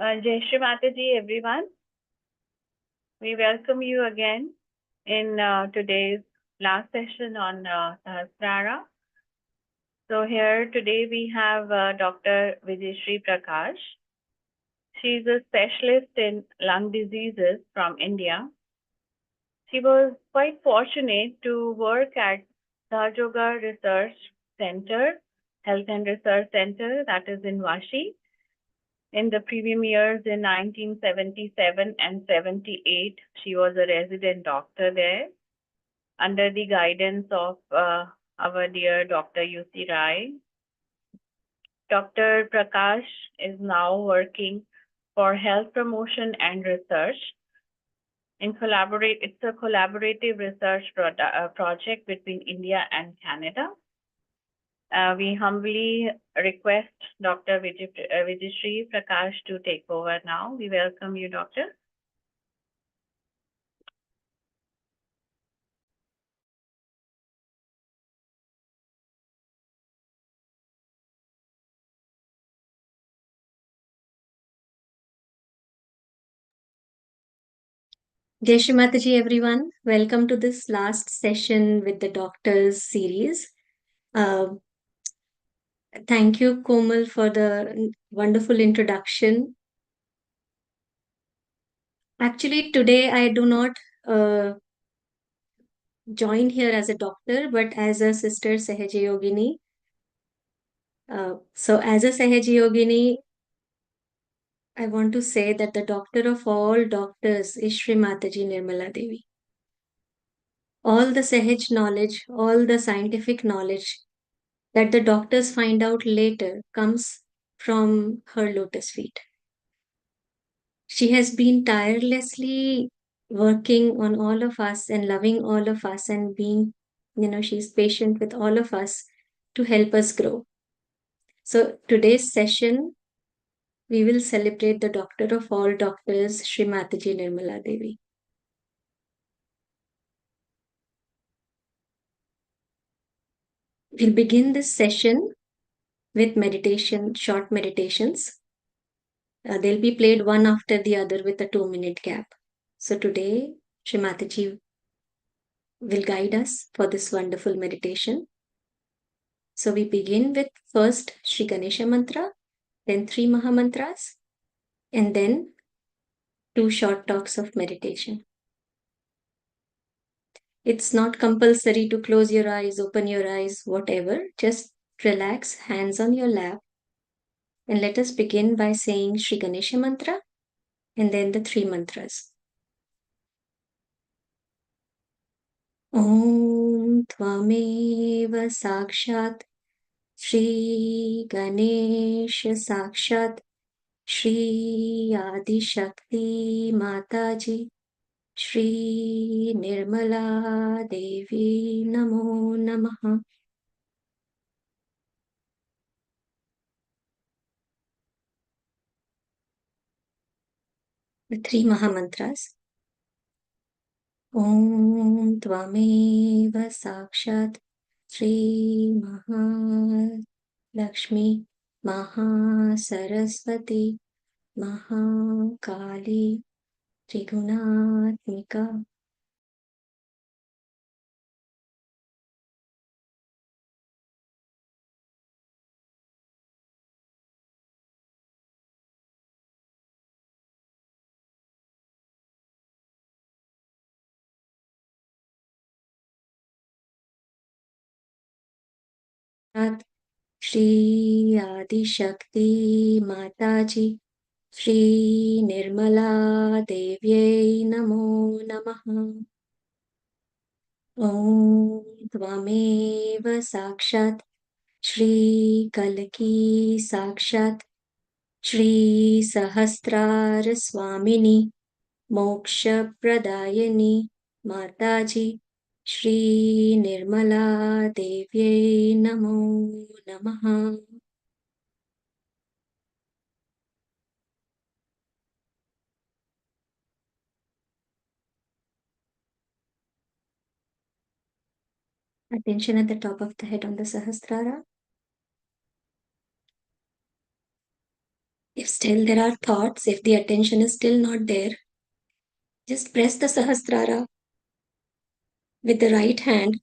Vijayshree Mataji, everyone. We welcome you again in today's last session on Sahasrara. So here today we have Dr. Vijayshree Prakash. She's a specialist in lung diseases from India. She was quite fortunate to work at Sahaja Yoga Research Center, Health and Research Center, that is in Vashi, in the previous years in 1977 and 78. She was a resident doctor there under the guidance of our dear Dr. UC Rai. Dr. Prakash is now working for health promotion and research. It's a collaborative research project between India and Canada. We humbly request Dr. Vijayshree Prakash to take over now. We welcome you, Doctor. Jai Shri Mataji, everyone. Welcome to this last session with the Doctors series. Thank you, Komal, for the wonderful introduction. Actually, today I do not join here as a doctor, but as a sister Sahaja Yogini. So, as a Sahaja Yogini, I want to say that the doctor of all doctors is Shri Mataji Nirmala Devi. All the Sahaj knowledge, all the scientific knowledge that the doctors find out later comes from her lotus feet. She has been tirelessly working on all of us and loving all of us and being, she's patient with all of us to help us grow. So today's session, we will celebrate the doctor of all doctors, Shri Mataji Nirmala Devi. We'll begin this session with meditation, short meditations. They'll be played one after the other with a 2-minute gap. So today, Shri Mataji will guide us for this wonderful meditation. So we begin with first Shri Ganesha mantra, then 3 Maha mantras, and then 2 short talks of meditation. It's not compulsory to close your eyes, open your eyes, whatever. Just relax, hands on your lap. And let us begin by saying Shri Ganesha mantra and then the 3 mantras. Om Tvameva Sakshat Shri Ganesha Sakshat Shri Adi Shakti Mataji Shri Nirmala Devi Namo Namaha. The 3 Maha mantras. Om Tvameva Sakshat Shri Mahalakshmi Mahasaraswati Mahakali Trigunatmika. Shri Adi Shakti Mataji Shri Nirmala Devyai Namo Namaha. Om Tvameva Sakshat Shri Kalki Sakshat Shri Sahasrara Swamini Moksha Pradayani Mataji Shri Nirmala Devyai Namo Namaha. Attention at the top of the head on the Sahasrara. If still there are thoughts, if the attention is still not there, just press the Sahasrara with the right hand.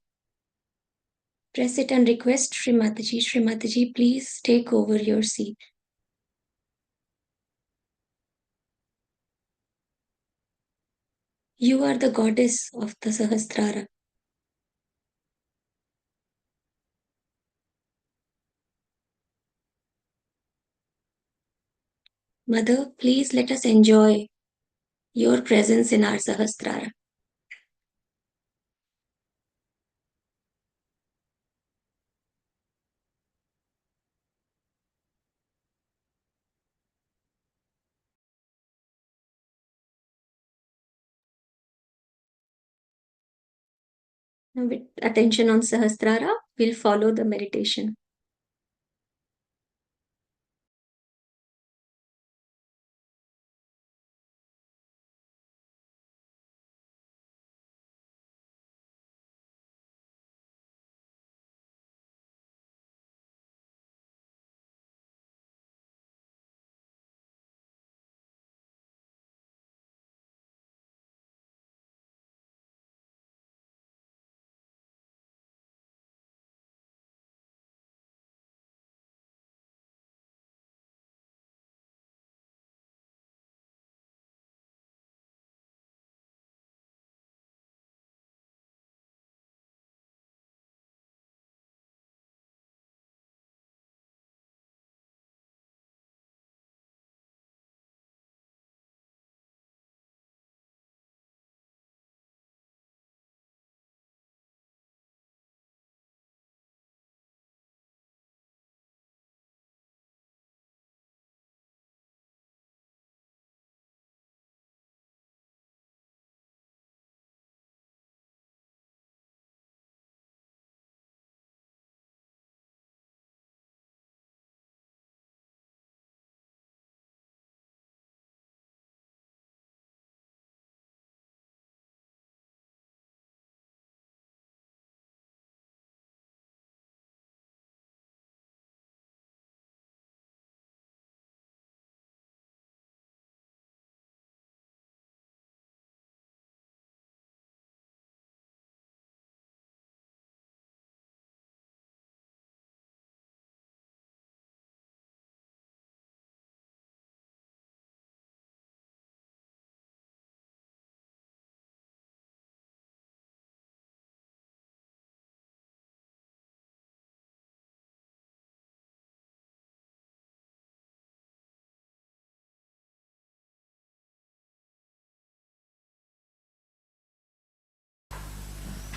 Press it and request Sri Mataji, please take over your seat. You are the goddess of the Sahasrara. Mother, please let us enjoy your presence in our Sahasrara. Now, with attention on Sahasrara, we'll follow the meditation.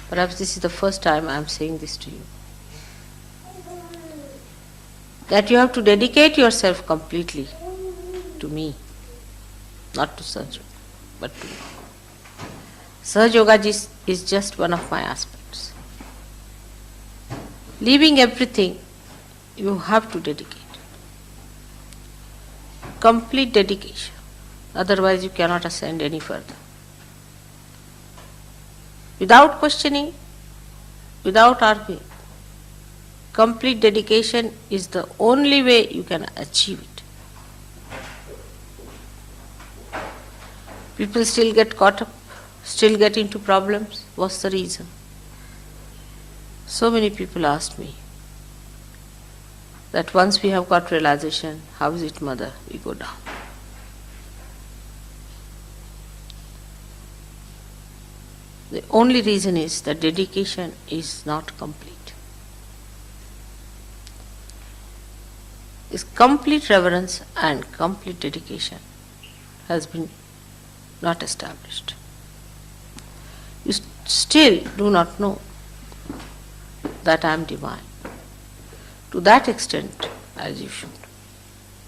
Perhaps this is the first time I am saying this to you. That you have to dedicate yourself completely to me, not to Sahaja, but to me. Sahaja Yoga is just one of my aspects. Leaving everything, you have to dedicate. Complete dedication. Otherwise, you cannot ascend any further. Without questioning, without arguing, complete dedication is the only way you can achieve it. People still get caught up, still get into problems. What's the reason? So many people ask me that once we have got realization, how is it, Mother, we go down. The only reason is that dedication is not complete. This complete reverence and complete dedication has been not established. You still do not know that I am divine to that extent as you should.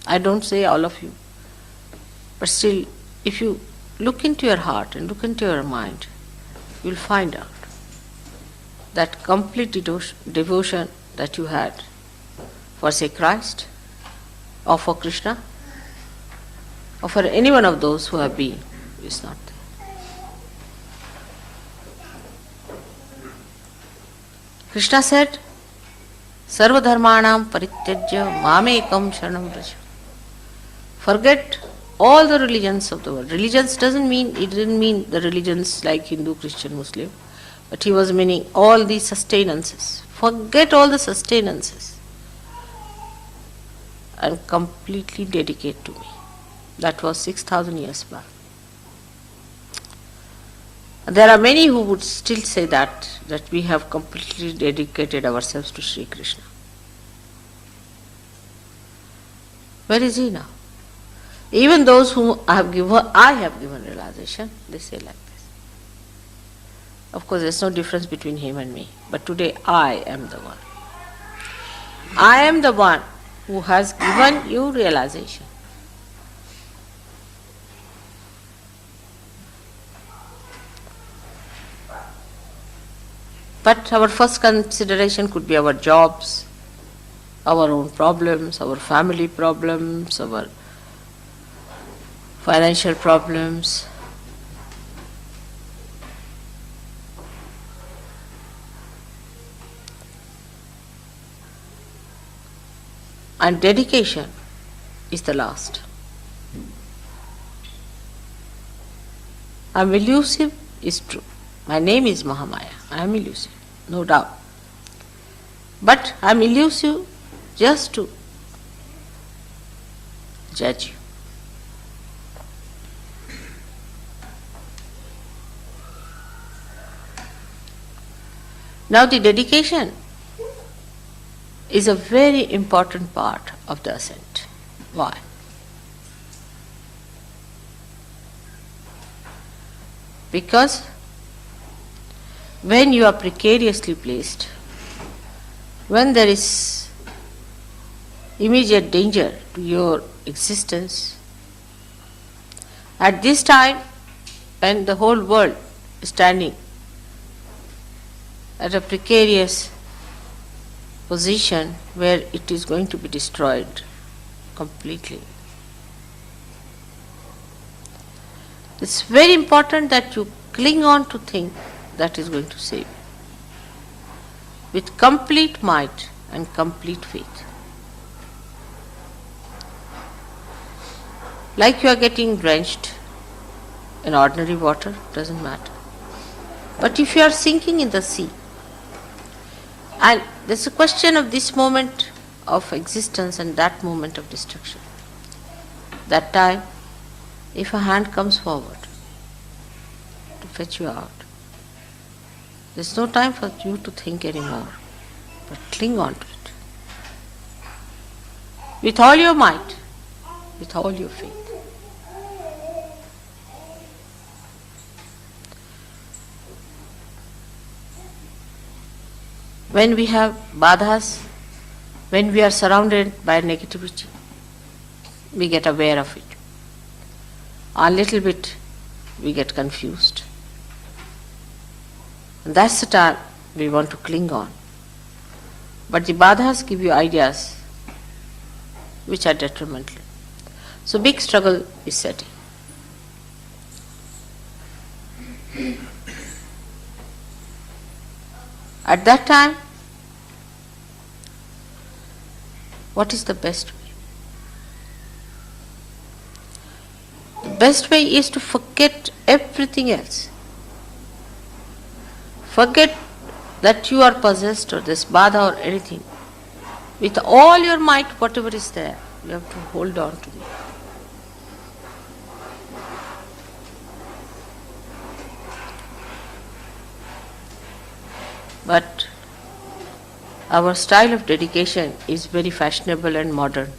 I don't say all of you, but still, if you look into your heart and look into your mind, you will find out that complete devotion that you had for, say, Christ, or for Krishna, or for any one of those who have been, is not there. Krishna said, Sarva dharmanam parityajya mamekam sharanam vraja. Forget all the religions of the world. Religions didn't mean the religions like Hindu, Christian, Muslim, but he was meaning all the sustenances. Forget all the sustenances and completely dedicate to me. That was 6,000 years back. There are many who would still say that we have completely dedicated ourselves to Sri Krishna. Where is he now? Even those whom I have given realization, they say like this. Of course, there's no difference between him and me. But today I am the one. I am the one who has given you realization. But our first consideration could be our jobs, our own problems, our family problems, our financial problems. And dedication is the last. I'm elusive is true. My name is Mahamaya. I am elusive, no doubt. But I am elusive just to judge you. Now the dedication is a very important part of the ascent. Why? Because when you are precariously placed, when there is immediate danger to your existence, at this time when the whole world is standing at a precarious position where it is going to be destroyed completely, it's very important that you cling on to things that is going to save you with complete might and complete faith. Like you are getting drenched in ordinary water, doesn't matter. But if you are sinking in the sea, and there's a question of this moment of existence and that moment of destruction, that time, if a hand comes forward to fetch you out, there's no time for you to think anymore, but cling on to it. With all your might, with all your faith. When we have badhas, when we are surrounded by negativity, we get aware of it. A little bit we get confused. And that's the time we want to cling on. But the badhas give you ideas which are detrimental. So big struggle is setting. At that time, what is the best way? The best way is to forget everything else. Forget that you are possessed or this badha or anything. With all your might, whatever is there, you have to hold on to it. But our style of dedication is very fashionable and modern,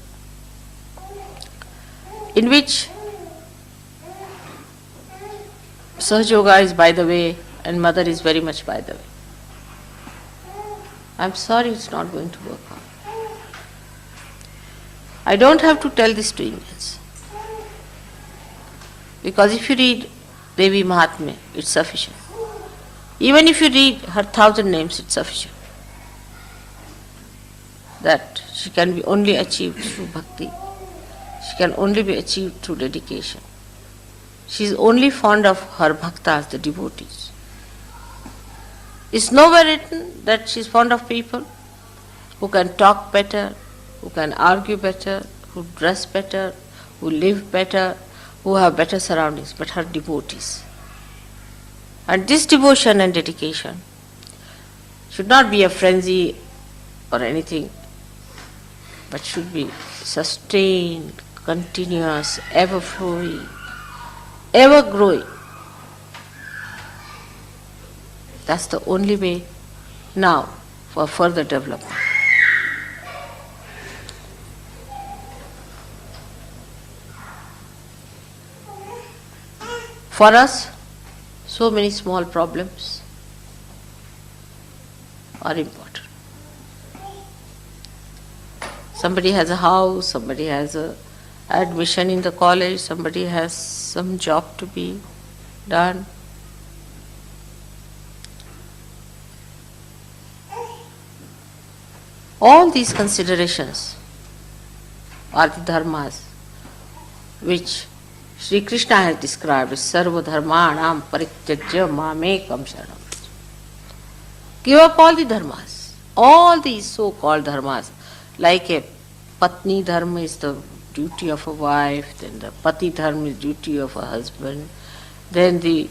in which Sahaja Yoga is by the way and Mother is very much by the way. I'm sorry, it's not going to work out. I don't have to tell this to Indians, because if you read Devi Mahatmya, it's sufficient. Even if you read her 1,000 names, it's sufficient. That she can be only achieved through bhakti. She can only be achieved through dedication. She is only fond of her bhaktas, the devotees. It's nowhere written that she is fond of people who can talk better, who can argue better, who dress better, who live better, who have better surroundings, but are devotees. And this devotion and dedication should not be a frenzy or anything, but should be sustained, continuous, ever flowing, ever growing. That's the only way now for further development. For us, so many small problems are important. Somebody has a house, somebody has a admission in the college, somebody has some job to be done. All these considerations are the dharmas which Sri Krishna has described as Sarva Dharmanam Parityajya Mamekam Sharanam. Give up all the dharmas, all these so-called dharmas, like a Patni Dharma is the duty of a wife, then the Pati Dharma is duty of a husband, then the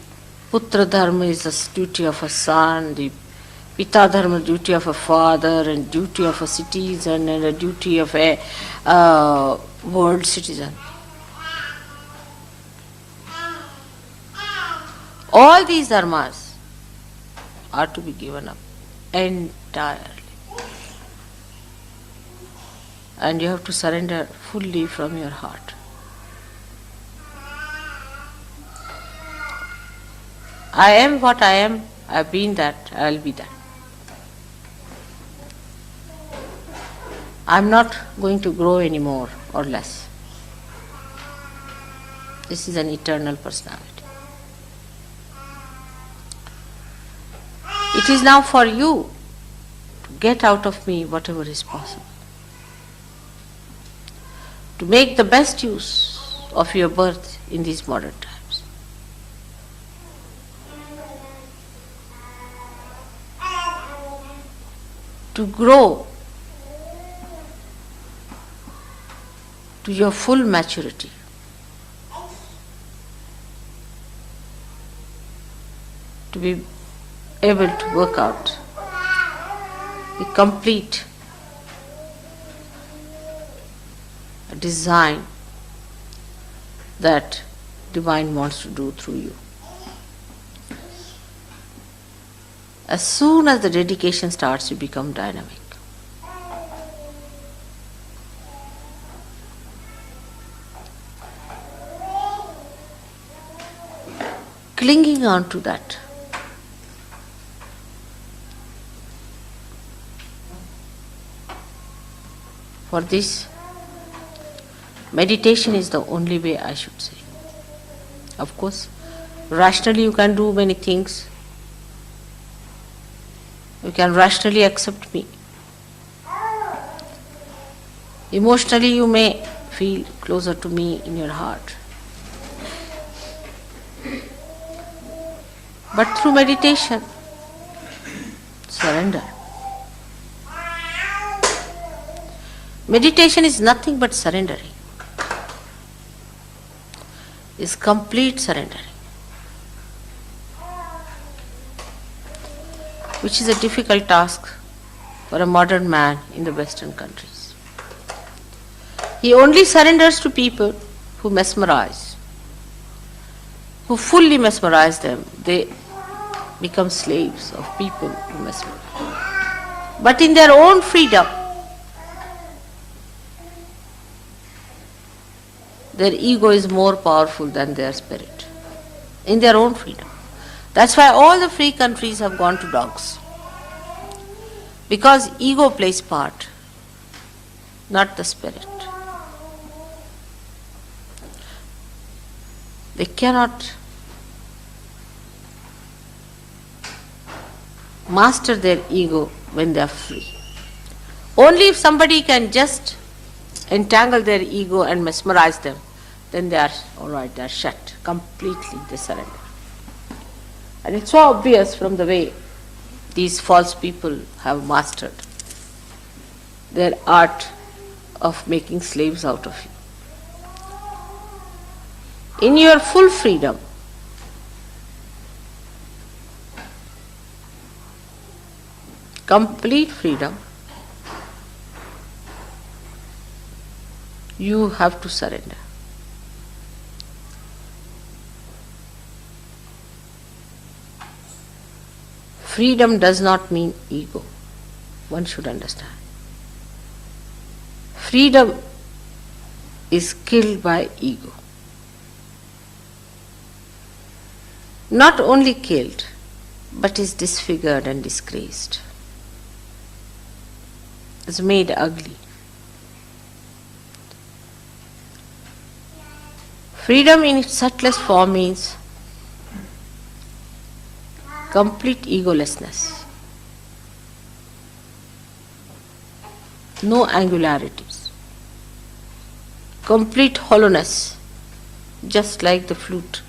Putra Dharma is the duty of a son, the Pita Dharma duty of a father, and duty of a citizen, and a duty of a world citizen. All these dharmas are to be given up entirely. And you have to surrender fully from your heart. I am what I am, I have been that, I will be that. I am not going to grow any more or less. This is an eternal personality. It is now for you to get out of me whatever is possible, to make the best use of your birth in these modern times. To grow to your full maturity. To be able to work out the complete design that Divine wants to do through you. As soon as the dedication starts, you become dynamic. Clinging on to that for this, meditation is the only way, I should say. Of course, rationally you can do many things. You can rationally accept me. Emotionally you may feel closer to me in your heart. But through meditation, surrender. Meditation is nothing but surrendering. Is complete surrendering, which is a difficult task for a modern man in the Western countries. He only surrenders to people who mesmerize, who fully mesmerize them. They become slaves of people who mesmerize. But in their own freedom, their ego is more powerful than their spirit. In their own freedom. That's why all the free countries have gone to dogs. Because ego plays part, not the spirit. They cannot master their ego when they are free. Only if somebody can just entangle their ego and mesmerize them, then they are all right, they are shut completely, they surrender. And it's so obvious from the way these false people have mastered their art of making slaves out of you. in your full freedom, complete freedom, you have to surrender. Freedom does not mean ego. One should understand. Freedom is killed by ego. Not only killed, but is disfigured and disgraced. Is made ugly. Freedom in its subtlest form means complete egolessness, no angularities, complete hollowness, just like the flute,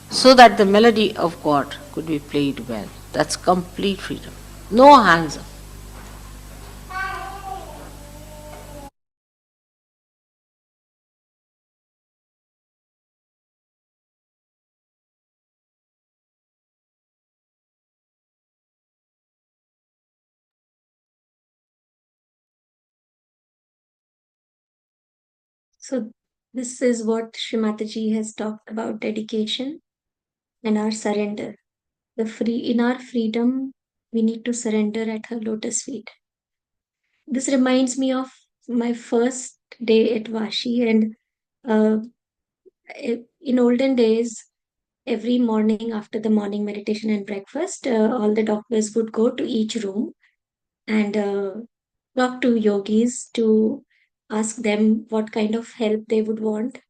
so that the melody of God could be played well. That's complete freedom. No hands up. So this is what Srimataji has talked about dedication and our surrender. In our freedom, we need to surrender at her lotus feet. This reminds me of my first day at Vashi, and uh, in olden days, every morning after the morning meditation and breakfast, all the doctors would go to each room and talk to yogis to ask them what kind of help they would want,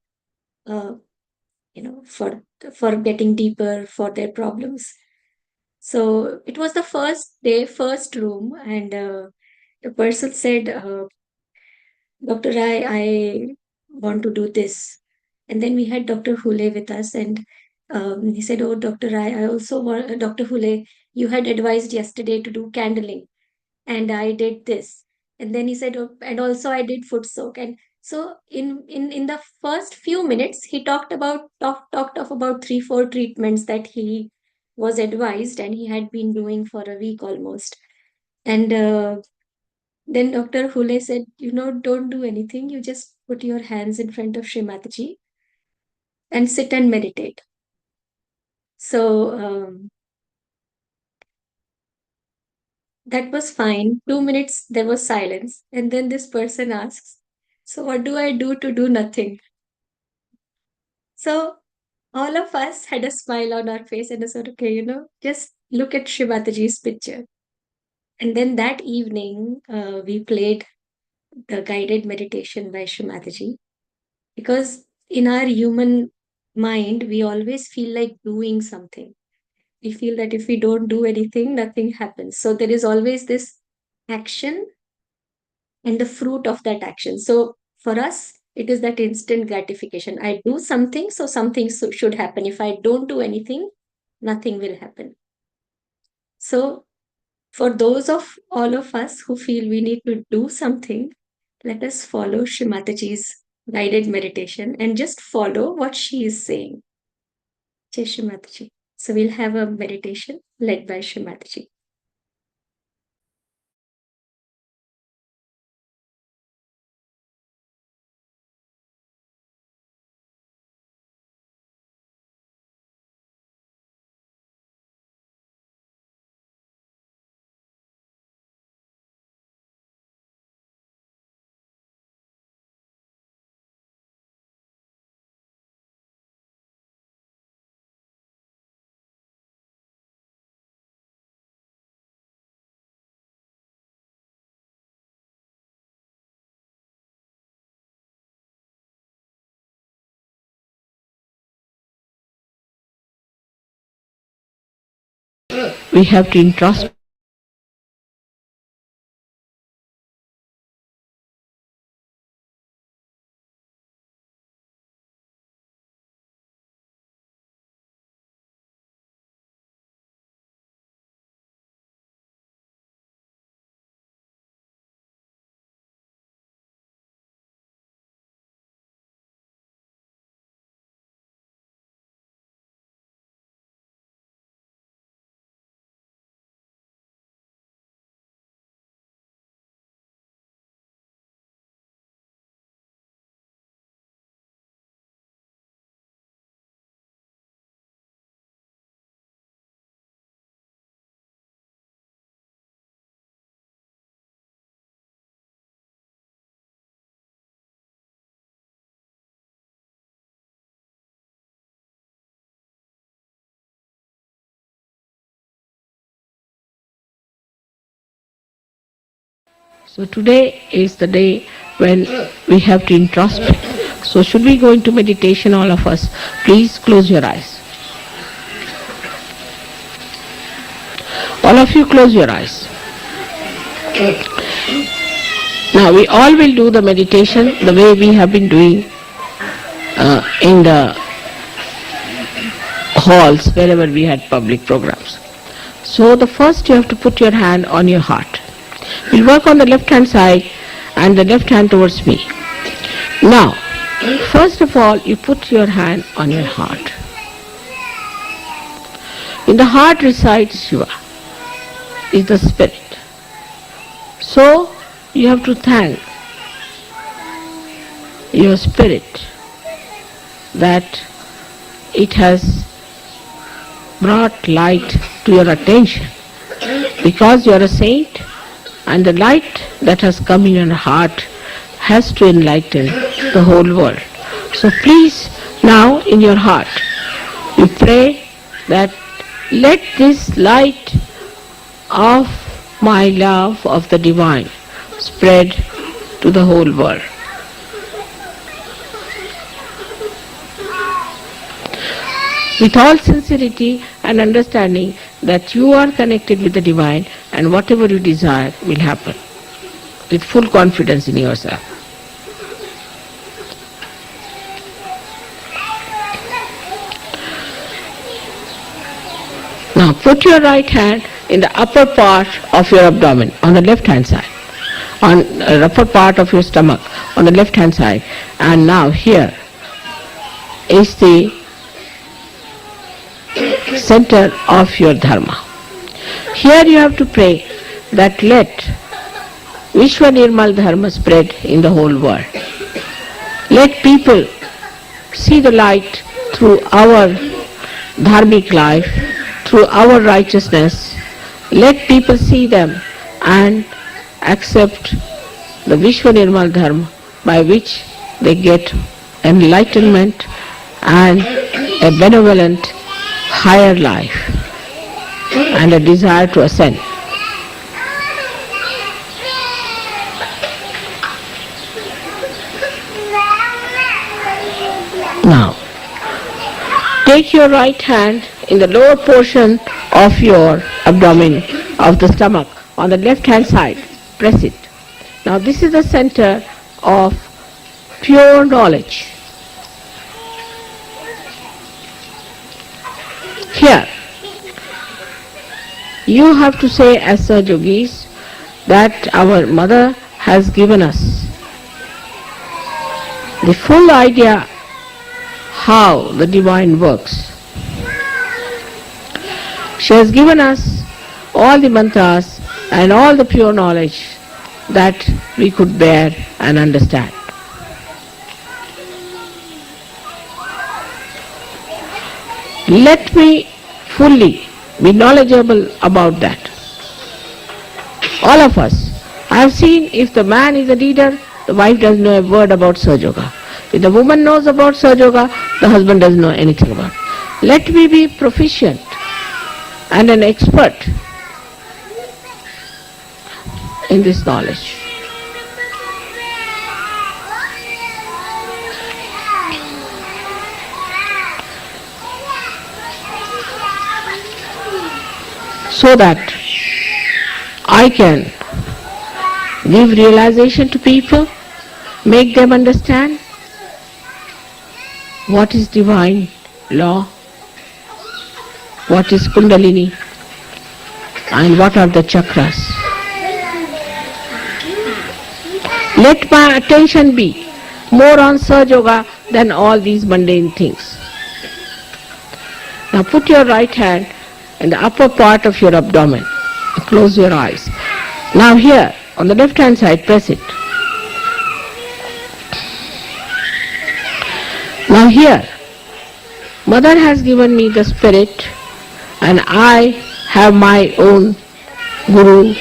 uh, for getting deeper for their problems. So it was the first day, first room, and the person said, Dr. Rai, I want to do this. And then we had Dr. Hule with us, and he said, oh, Dr. Rai, I also want, Dr. Hule, you had advised yesterday to do candling, and I did this. And then he said, oh, and also I did foot soak. And so in the first few minutes, he talked of about 3, 4 treatments that he was advised and he had been doing for a week almost. And then Dr. Hule said, don't do anything. You just put your hands in front of Srimataji and sit and meditate. So that was fine. 2 minutes, there was silence. And then this person asks, so what do I do to do nothing? So all of us had a smile on our face and I said, okay, just look at Srimataji's picture. And then that evening, we played the guided meditation by Srimataji, because in our human mind, we always feel like doing something. We feel that if we don't do anything, nothing happens. So there is always this action and the fruit of that action. So for us, it is that instant gratification. I do something, so something should happen. If I don't do anything, nothing will happen. So for those of all of us who feel we need to do something, let us follow Shrimataji's guided meditation and just follow what she is saying. Jai Shrimataji. So we'll have a meditation led by Shrimataji. We have to introspect. So today is the day when we have to introspect. So should we go into meditation, all of us? Please close your eyes. All of you close your eyes. Now we all will do the meditation the way we have been doing in the halls wherever we had public programs. So the first you have to put your hand on your heart. We'll work on the left hand side and the left hand towards me. Now, first of all, you put your hand on your heart. In the heart resides Shiva, is the spirit. So, you have to thank your spirit that it has brought light to your attention, because you are a saint and the light that has come in your heart has to enlighten the whole world. So please, now in your heart, you pray that let this light of my love of the divine spread to the whole world. With all sincerity and understanding that you are connected with the divine and whatever you desire will happen. With full confidence in yourself. Now put your right hand in the upper part of your abdomen on the left hand side, on the upper part of your stomach on the left hand side, and now here is the center of your dharma. Here you have to pray that let Vishwa Nirmal Dharma spread in the whole world. Let people see the light through our dharmic life, through our righteousness. Let people see them and accept the Vishwa Nirmal Dharma, by which they get enlightenment and a benevolent higher life and a desire to ascend. Now, take your right hand in the lower portion of your abdomen, of the stomach, on the left hand side. Press it. Now this is the center of pure knowledge. Here, you have to say as Sahaja Yogis that our mother has given us the full idea how the divine works. She has given us all the mantras and all the pure knowledge that we could bear and understand. Let me fully be knowledgeable about that. All of us. I have seen if the man is a leader, the wife doesn't know a word about Sahaja Yoga. If the woman knows about Sahaja Yoga, the husband doesn't know anything about it. Let me be proficient and an expert in this knowledge. So that I can give realization to people, make them understand what is divine law, what is Kundalini, and what are the chakras. Let my attention be more on Sahaja Yoga than all these mundane things. Now put your right hand in the upper part of your abdomen. Close your eyes. Now here, on the left hand side, press it. Now here, Mother has given me the spirit and I have my own Guru,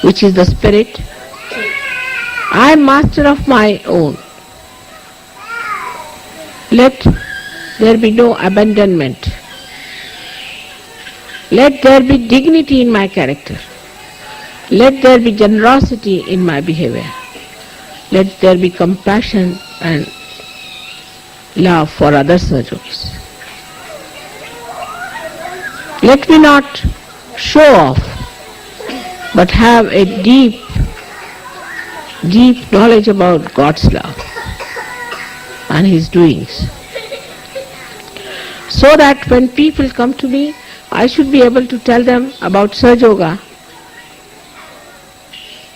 which is the spirit. I am master of my own. Let there be no abandonment. Let there be dignity in my character. Let there be generosity in my behavior. Let there be compassion and love for other Sahaja Yogis. Let me not show off, but have a deep knowledge about God's love and His doings. So that when people come to me, I should be able to tell them about Sahaja Yoga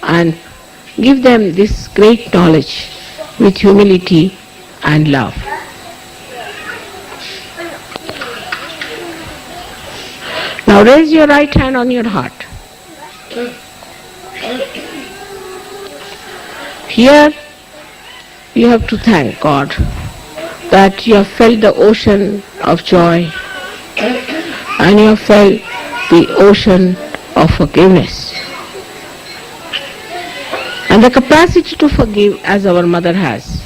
and give them this great knowledge with humility and love. Now raise your right hand on your heart. Here you have to thank God that you have felt the ocean of joy and you have felt the ocean of forgiveness. And the capacity to forgive as our mother has,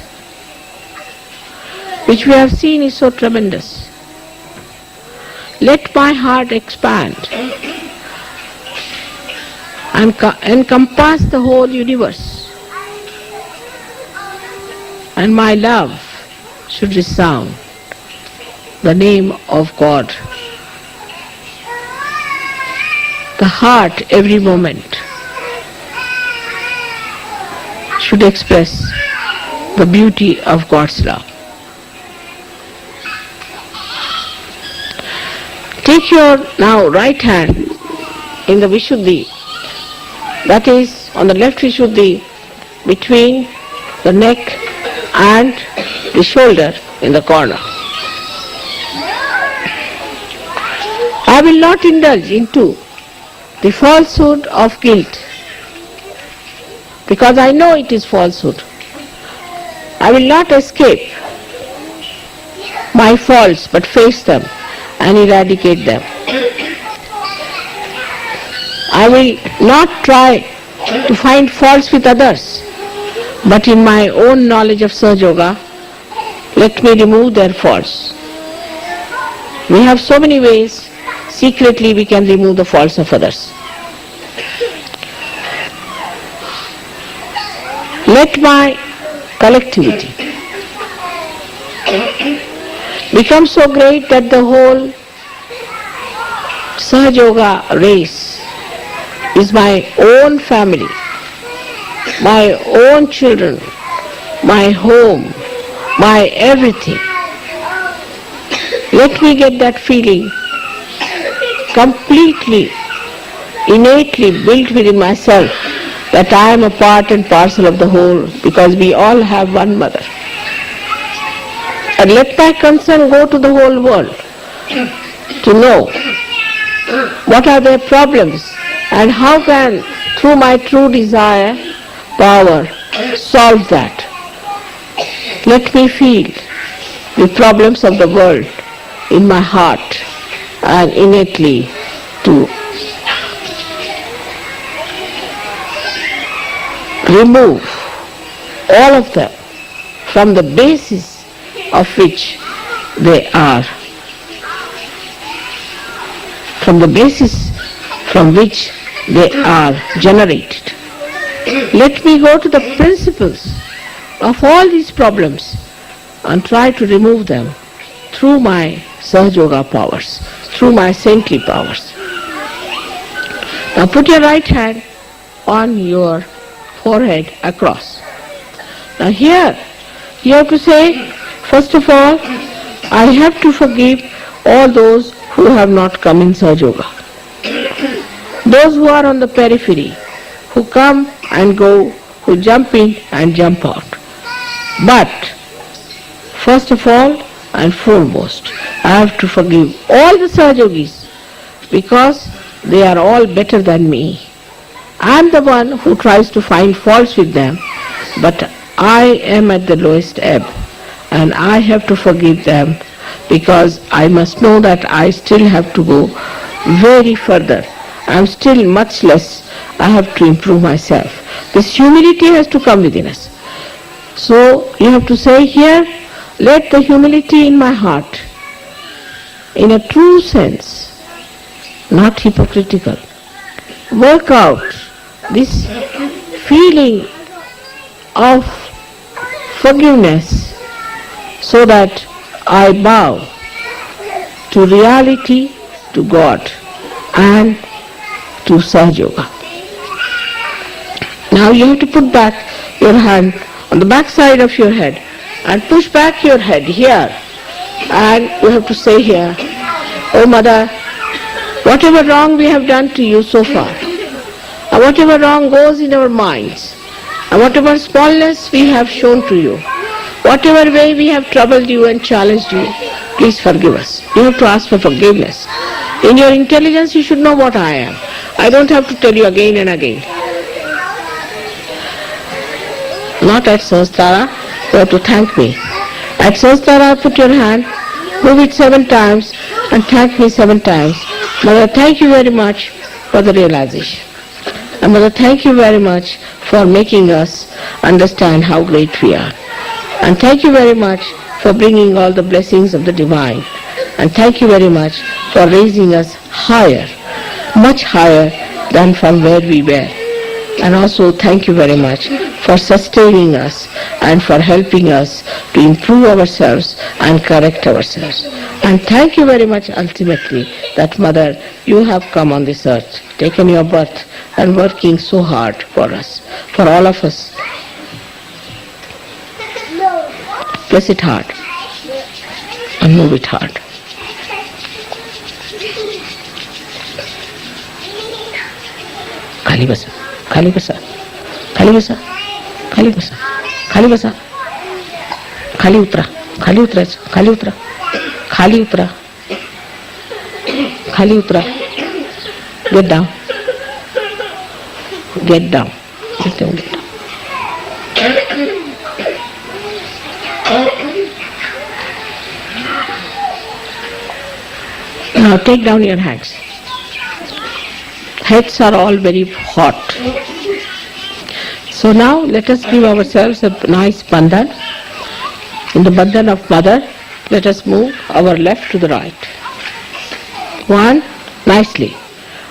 which we have seen is so tremendous. Let my heart expand and encompass the whole universe, and my love should resound the name of God. The heart every moment should express the beauty of God's love. Take your now right hand in the Vishuddhi, that is on the left Vishuddhi, between the neck and the shoulder in the corner. I will not indulge into the falsehood of guilt, because I know it is falsehood. I will not escape my faults, but face them and eradicate them. I will not try to find faults with others, but in my own knowledge of Sahaja Yoga, let me remove their faults. We have so many ways secretly we can remove the faults of others. Let my collectivity become so great that the whole Sahaja Yoga race is my own family, my own children, my home, my everything. Let me get that feeling completely, innately built within myself that I am a part and parcel of the whole, because we all have one mother. And let my concern go to the whole world to know what are their problems and how can, through my true desire, power, solve that. Let me feel the problems of the world in my heart and innately to remove all of them from the basis of which they are, from the basis from which they are generated. Let me go to the principles of all these problems and try to remove them through my Sahaja Yoga powers, through my saintly powers. Now put your right hand on your forehead across. Now here you have to say, first of all, I have to forgive all those who have not come in Sahaja Yoga. Those who are on the periphery, who come and go, who jump in and jump out. But first of all and foremost, I have to forgive all the Sahaja Yogis, because they are all better than me. I am the one who tries to find faults with them, but I am at the lowest ebb, and I have to forgive them, because I must know that I still have to go very further. I am still much less. I have to improve myself. This humility has to come within us. So you have to say here, let the humility in my heart, in a true sense, not hypocritical, work out this feeling of forgiveness so that I bow to reality, to God and to Sahaja Yoga. Now you have to put back your hand on the back side of your head and push back your head here, and you have to say here, "Oh Mother, whatever wrong we have done to you so far, and whatever wrong goes in our minds, and whatever smallness we have shown to you, whatever way we have troubled you and challenged you, please forgive us." You have to ask for forgiveness. In your intelligence you should know what I am. I don't have to tell you again and again. Not at Sahasrara, you have to thank me. At Sahasrara, put your hand, move it 7 times and thank me 7 times. Mother, thank you very much for the realization. And Mother, thank you very much for making us understand how great we are. And thank you very much for bringing all the blessings of the divine. And thank you very much for raising us higher, much higher than from where we were. And also thank you very much for sustaining us and for helping us to improve ourselves and correct ourselves. And thank you very much ultimately that Mother, you have come on this earth, taken your birth and working so hard for us, for all of us. Press it hard and move it hard. खाली बसा, खाली बसा, खाली बसा, खाली बसा, खाली बसा, खाली उतरा, खाली उतरायचं, खाली उतरा, खाली उतरा, खाली उतरा. Get down, get down, get down, get down. Now take down your hands. Heads are all very hot. So now let us give ourselves a nice bandhan. In the bandhan of Mother, let us move our left to the right. 1, nicely.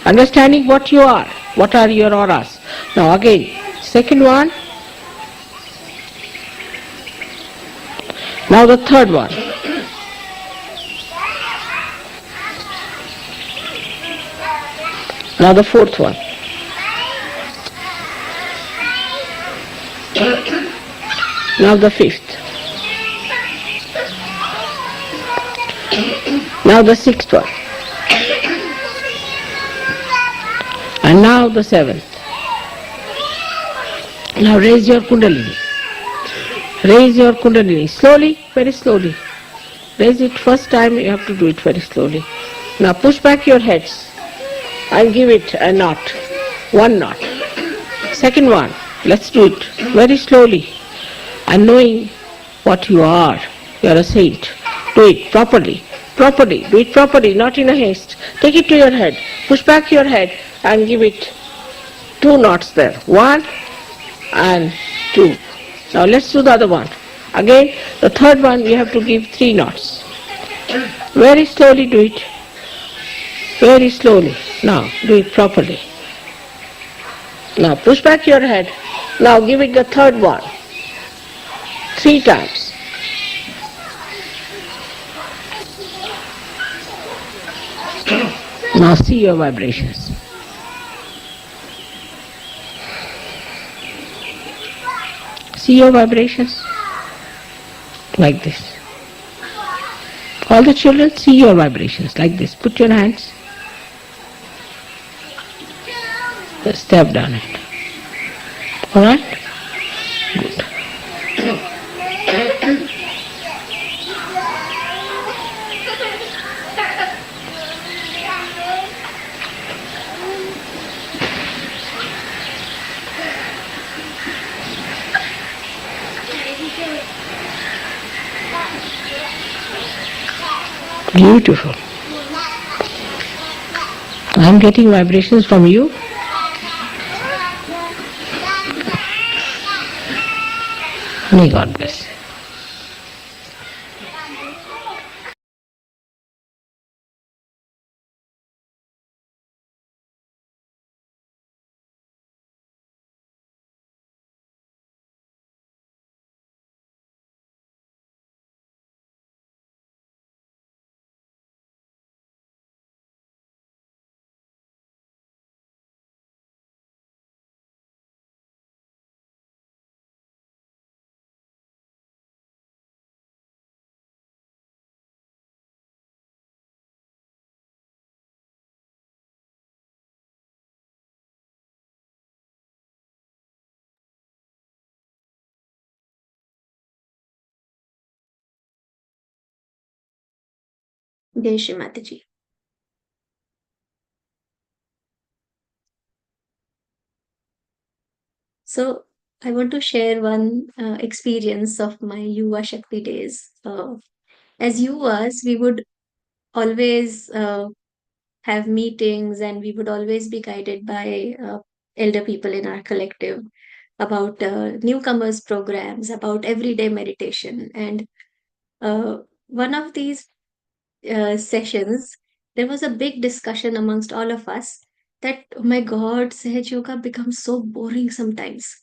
Understanding what you are, what are your auras. Now again, second one. Now the third one. Now the fourth one. Now the fifth. Now the sixth one. And now the seventh. Now raise your kundalini. Raise your kundalini. Slowly, very slowly. Raise it first time, you have to do it very slowly. Now push back your heads and give it a knot. 1 knot. Second one. Let's do it very slowly. And knowing what you are. You are a saint. Do it properly. Properly. Do it properly, not in a haste. Take it to your head. Push back your head and give it 2 knots there. 1 and 2. Now let's do the other one. Again, the third one we have to give 3 knots. Very slowly do it. Very slowly. Now do it properly. Now push back your head. Now give it the third one. 3 times. Now see your vibrations. See your vibrations like this. All the children, see your vibrations like this. Put your hands. Step down it. Alright? Good. Beautiful. I am getting vibrations from you. May God bless. Vijayshree Mataji. So I want to share one experience of my Yuva Shakti days. As Yuvas, we would always have meetings and we would always be guided by elder people in our collective about newcomers programs, about everyday meditation. And one of these sessions, there was a big discussion amongst all of us that, oh my God, Sahaj Yoga becomes so boring sometimes.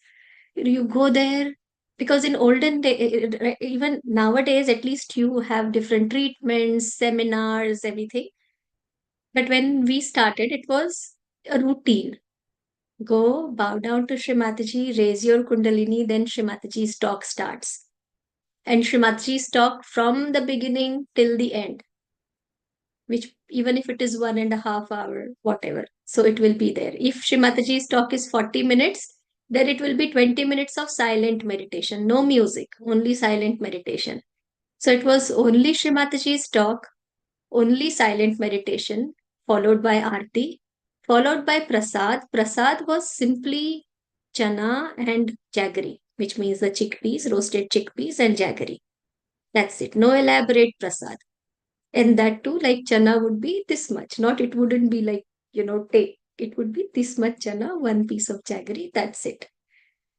You go there because in olden day, even nowadays, at least you have different treatments, seminars, everything. But when we started, it was a routine. Go, bow down to Shrimataji, raise your Kundalini, then Shrimataji's talk starts. And Shrimataji's talk from the beginning till the end, which even if it is 1.5 hour, whatever. So it will be there. If Shrimataji's talk is 40 minutes, then it will be 20 minutes of silent meditation. No music, only silent meditation. So it was only Shrimataji's talk, only silent meditation, followed by Aarti, followed by Prasad. Prasad was simply chana and jaggery, which means the chickpeas, roasted chickpeas and jaggery. That's it. No elaborate prasad. And that too, like chana would be this much. Not, it wouldn't be like, take. It would be this much chana, one piece of jaggery. That's it.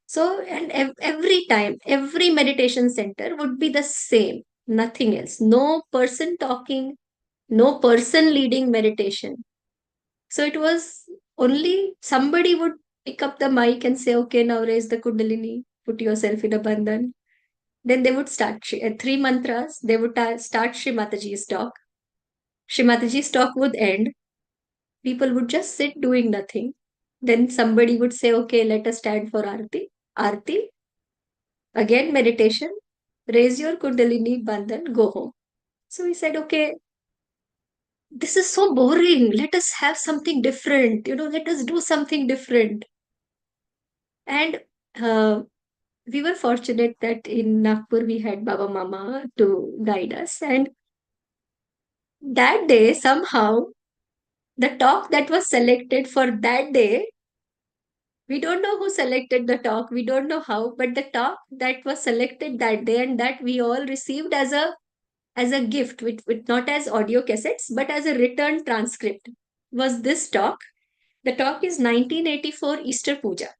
So, and every time, every meditation center would be the same. Nothing else. No person talking, no person leading meditation. So it was only somebody would pick up the mic and say, okay, now raise the Kundalini, put yourself in a bandhan. Then they would start three mantras. They would start Shri Mataji's talk. Shri Mataji's talk would end. People would just sit doing nothing. Then somebody would say, okay, let us stand for Aarti. Aarti, again meditation, raise your Kundalini, bandhan, go home. So we said, okay, this is so boring. Let us have something different. Let us do something different. And we were fortunate that in Nagpur we had Baba Mama to guide us. And that day, somehow, the talk that was selected for that day, we don't know who selected the talk, we don't know how, but the talk that was selected that day and that we all received as a gift, with not as audio cassettes, but as a written transcript, was this talk. The talk is 1984 Easter Puja.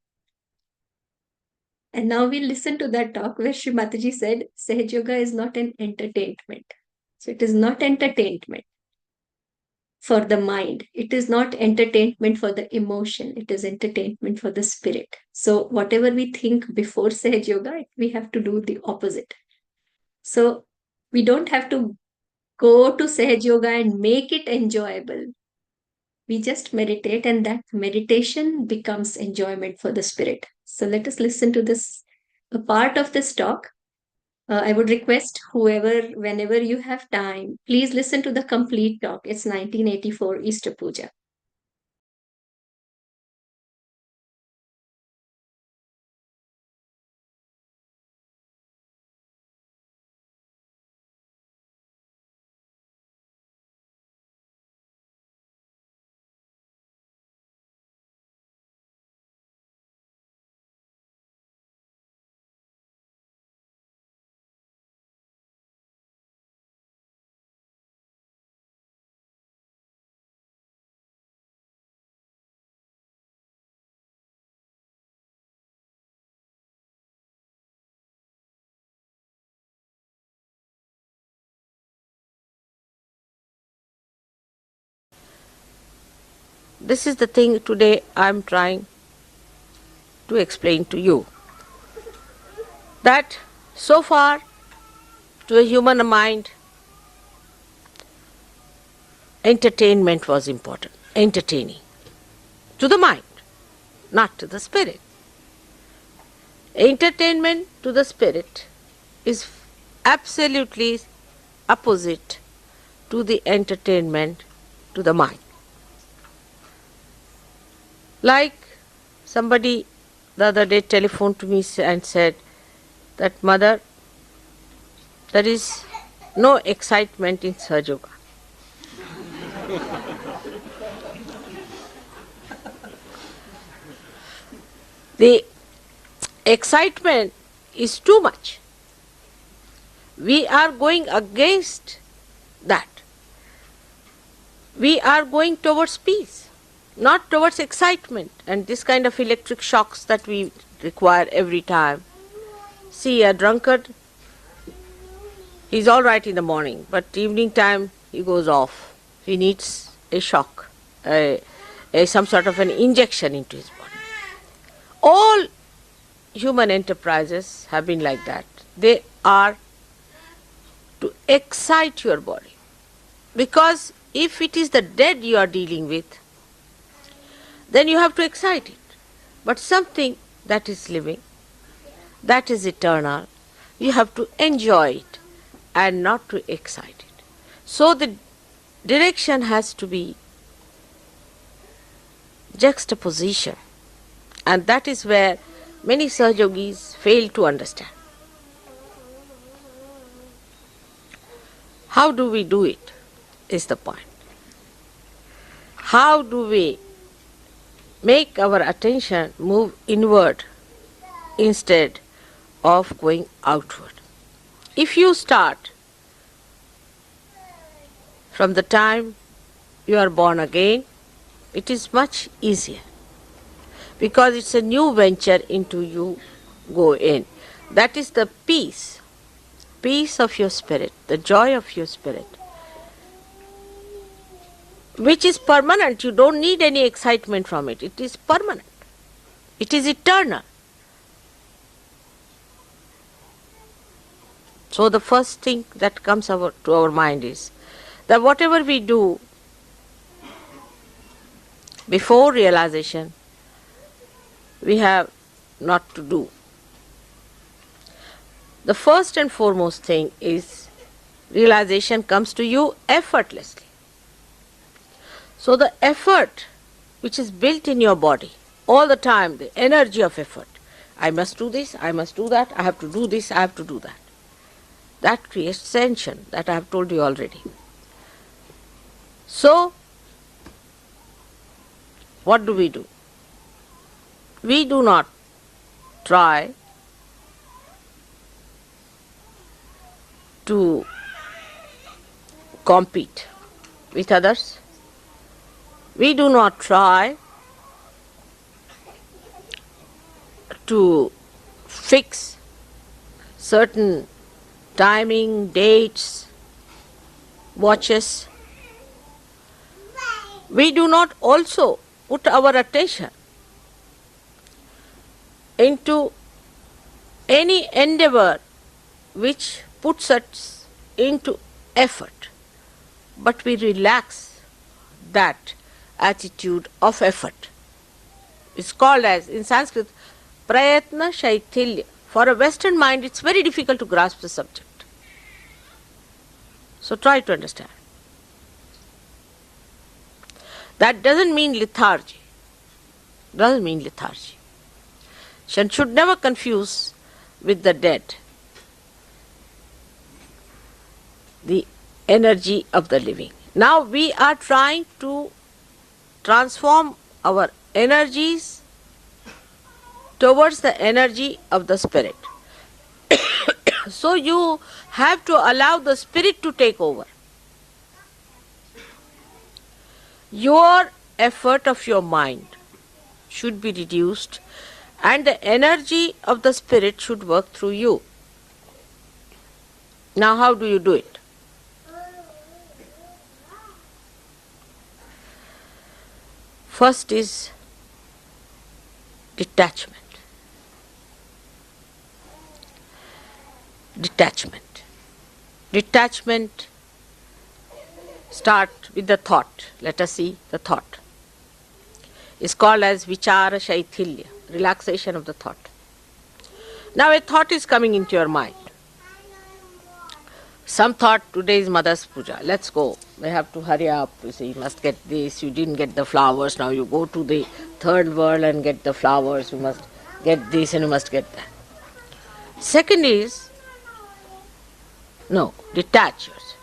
And now we listen to that talk where Shri Mataji said, Sahaj Yoga is not an entertainment. So it is not entertainment for the mind. It is not entertainment for the emotion. It is entertainment for the spirit. So whatever we think before Sahaj Yoga, we have to do the opposite. So we don't have to go to Sahaj Yoga and make it enjoyable. We just meditate and that meditation becomes enjoyment for the spirit. So let us listen to this, a part of this talk. I would request whoever, whenever you have time, please listen to the complete talk. It's 1984 Easter Puja. This is the thing today I am trying to explain to you. That so far, to a human mind, entertainment was important. Entertaining. To the mind, not to the spirit. Entertainment to the spirit is absolutely opposite to the entertainment to the mind. Like somebody the other day telephoned to me and said that, Mother, there is no excitement in Sahaja Yoga. The excitement is too much. We are going against that. We are going towards peace, not towards excitement and this kind of electric shocks that we require every time. See, a drunkard, he's all right in the morning, but evening time he goes off. He needs a shock, some sort of an injection into his body. All human enterprises have been like that. They are to excite your body. Because if it is the dead you are dealing with, then you have to excite it. But something that is living, that is eternal, you have to enjoy it and not to excite it. So the direction has to be juxtaposition. And that is where many Sahaja Yogis fail to understand. How do we do it is the point. How do we make our attention move inward instead of going outward? If you start from the time you are born again, it is much easier because it's a new venture into you go in. That is the peace of your spirit, the joy of your spirit, which is permanent. You don't need any excitement from it. It is permanent. It is eternal. So the first thing that comes to our mind is that whatever we do before realization, we have not to do. The first and foremost thing is realization comes to you effortlessly. So the effort which is built in your body all the time, the energy of effort, I must do this, I must do that, I have to do this, I have to do that. That creates tension, that I have told you already. So, what do? We do not try to compete with others. We do not try to fix certain timing, dates, watches. We do not also put our attention into any endeavor which puts us into effort, but we relax that attitude of effort. It's called as, in Sanskrit, prayatna shaithilya. For a Western mind, it's very difficult to grasp the subject. So try to understand. That doesn't mean lethargy. Doesn't mean lethargy. One should never confuse with the dead the energy of the living. Now we are trying to transform our energies towards the energy of the spirit. So you have to allow the spirit to take over. Your effort of your mind should be reduced and the energy of the spirit should work through you. Now how do you do it? First is detachment. Detachment start with the thought. Let us see the thought. It's called as vichara shaithilya, relaxation of the thought. Now a thought is coming into your mind. Some thought, today is Mother's Puja, let's go. We have to hurry up. You see, you must get this, you didn't get the flowers, now you go to the third world and get the flowers, you must get this and you must get that. Second is, no, detach yourself.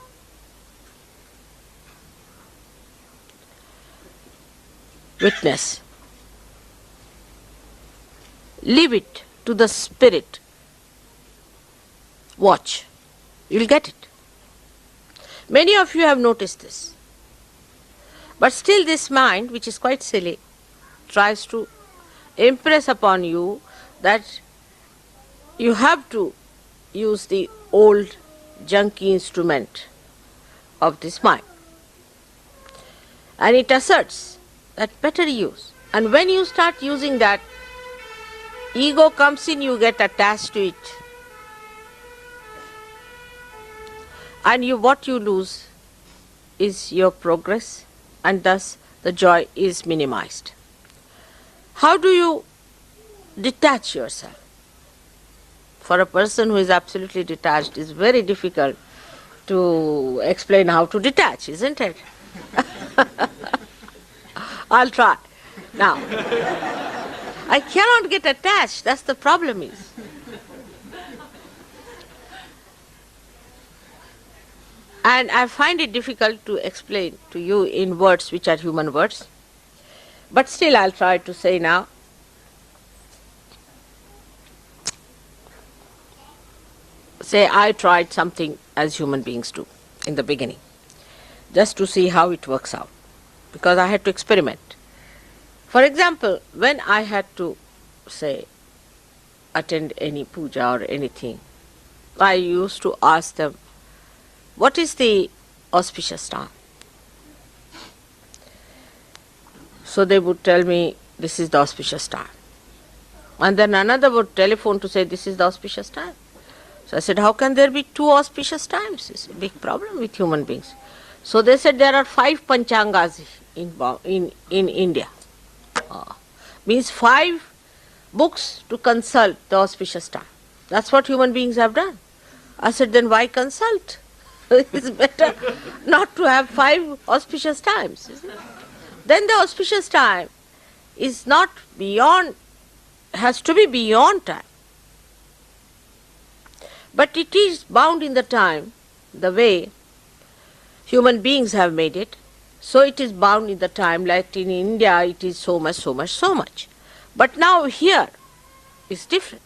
witness. Leave it to the spirit. Watch. You'll get it. Many of you have noticed this. But still this mind, which is quite silly, tries to impress upon you that you have to use the old junky instrument of this mind. And it asserts that better use. And when you start using that, ego comes in, you get attached to it. And what you lose is your progress, and thus the joy is minimized. How do you detach yourself? For a person who is absolutely detached, it's very difficult to explain how to detach, isn't it? I'll try. Now, I cannot get attached, that's the problem is. And I find it difficult to explain to you in words which are human words. But still I'll try to say now. Say I tried something as human beings do in the beginning, just to see how it works out, because I had to experiment. For example, when I had to, say, attend any puja or anything, I used to ask them, what is the auspicious time? So they would tell me, this is the auspicious time. And then another would telephone to say, this is the auspicious time. So I said, how can there be two auspicious times? It's a big problem with human beings. So they said there are 5 panchangas in India. Means 5 books to consult the auspicious time. That's what human beings have done. I said, then why consult? It's better not to have 5 auspicious times. Isn't it? Then the auspicious time is not beyond, has to be beyond time. But it is bound in the time, the way human beings have made it. So it is bound in the time, like in India it is so much, so much, so much. But now here is different.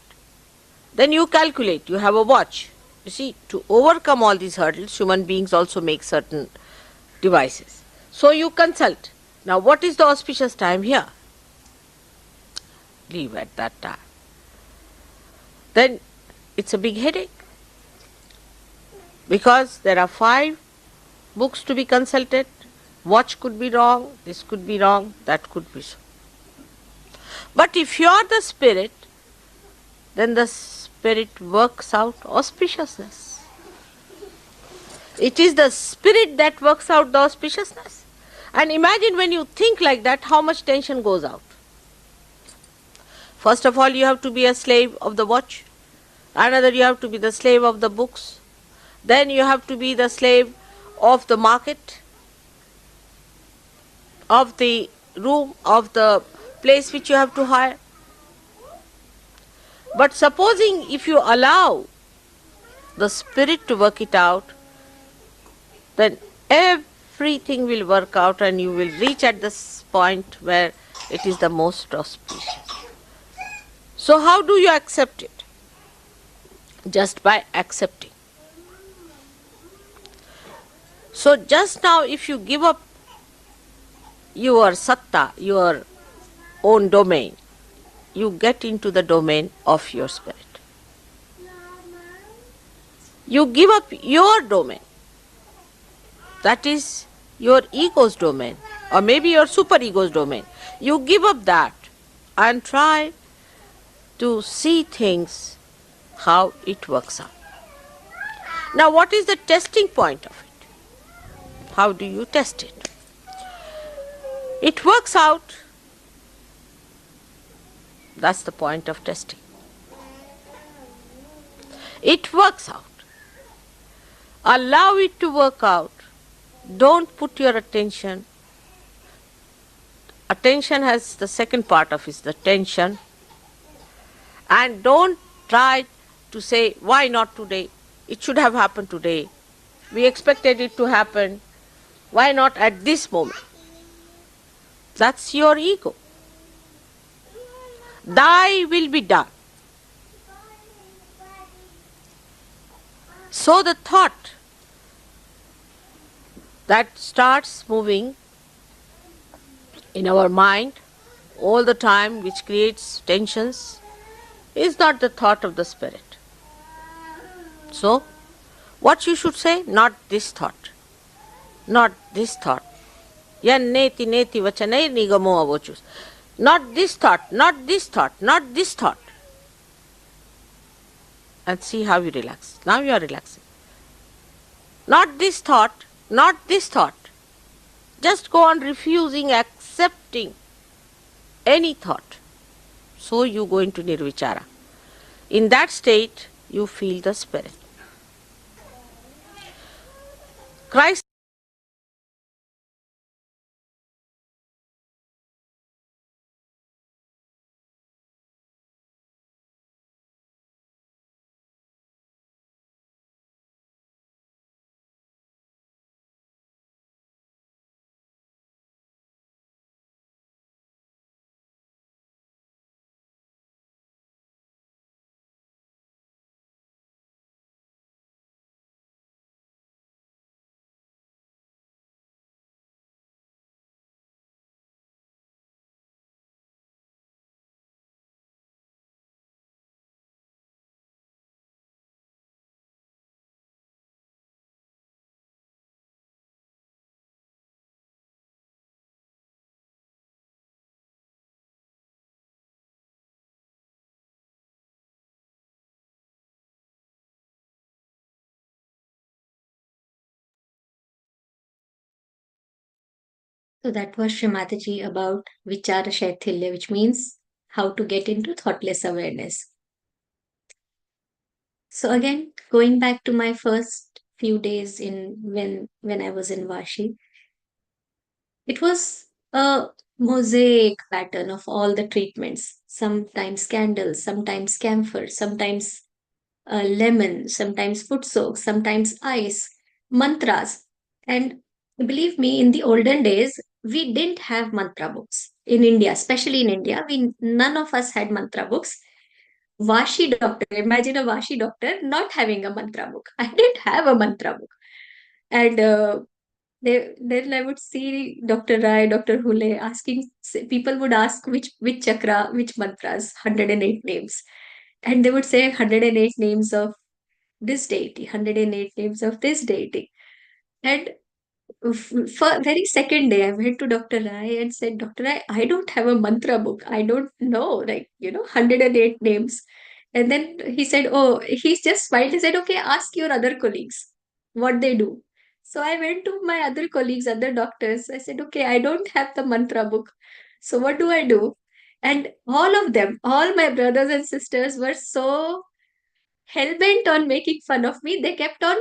Then you calculate, you have a watch. You see, to overcome all these hurdles, human beings also make certain devices. So you consult. Now what is the auspicious time here? Leave at that time. Then it's a big headache. Because there are 5 books to be consulted. Watch could be wrong, this could be wrong, that could be so. But if you are the spirit, then the spirit works out auspiciousness. It is the spirit that works out the auspiciousness. And imagine when you think like that, how much tension goes out. First of all, you have to be a slave of the watch. Another, you have to be the slave of the books. Then you have to be the slave of the market, of the room, of the place which you have to hire. But supposing if you allow the spirit to work it out, then everything will work out and you will reach at this point where it is the most auspicious. So how do you accept it? Just by accepting. So just now if you give up your satta, your own domain, you get into the domain of your spirit. You give up your domain. That is your ego's domain, or maybe your superego's domain. You give up that and try to see things how it works out. Now what is the testing point of it? How do you test it? It works out. That's the point of testing. It works out. Allow it to work out. Don't put your attention. Attention has the second part of it, the tension. And don't try to say, why not today? It should have happened today. We expected it to happen. Why not at this moment? That's your ego. Thy will be done. So the thought that starts moving in our mind all the time, which creates tensions, is not the thought of the spirit. So, what you should say? Not this thought. Not this thought. Yan neti neti vachanai nigamo avochus. Not this thought, not this thought, not this thought. And see how you relax. Now you are relaxing. Not this thought, not this thought. Just go on refusing, accepting any thought. So you go into nirvichara. In that state, you feel the spirit. Christ So that was Shrimataji about Vichara Shaithilya, which means how to get into thoughtless awareness. So again, going back to my first few days in when I was in Vashi, it was a mosaic pattern of all the treatments. Sometimes candles, sometimes camphor, sometimes lemon, sometimes foot soak, sometimes ice, mantras. And believe me, in the olden days, we didn't have mantra books in India, especially in India. We none of us had mantra books. Vashi doctor, imagine a Vashi doctor not having a mantra book. I didn't have a mantra book. And then I would see Dr. Rai, Dr. Hule asking, people would ask which chakra, which mantras, 108 names. And they would say 108 names of this deity, 108 names of this deity. And for very second day, I went to Dr. Rai and said, Dr. Rai, I don't have a mantra book. I don't know, like, 108 names. And then he said, oh, he just smiled and said, okay, ask your other colleagues what they do. So I went to my other colleagues, other doctors. I said, okay, I don't have the mantra book. So what do I do? And all of them, all my brothers and sisters were so hell-bent on making fun of me. They kept on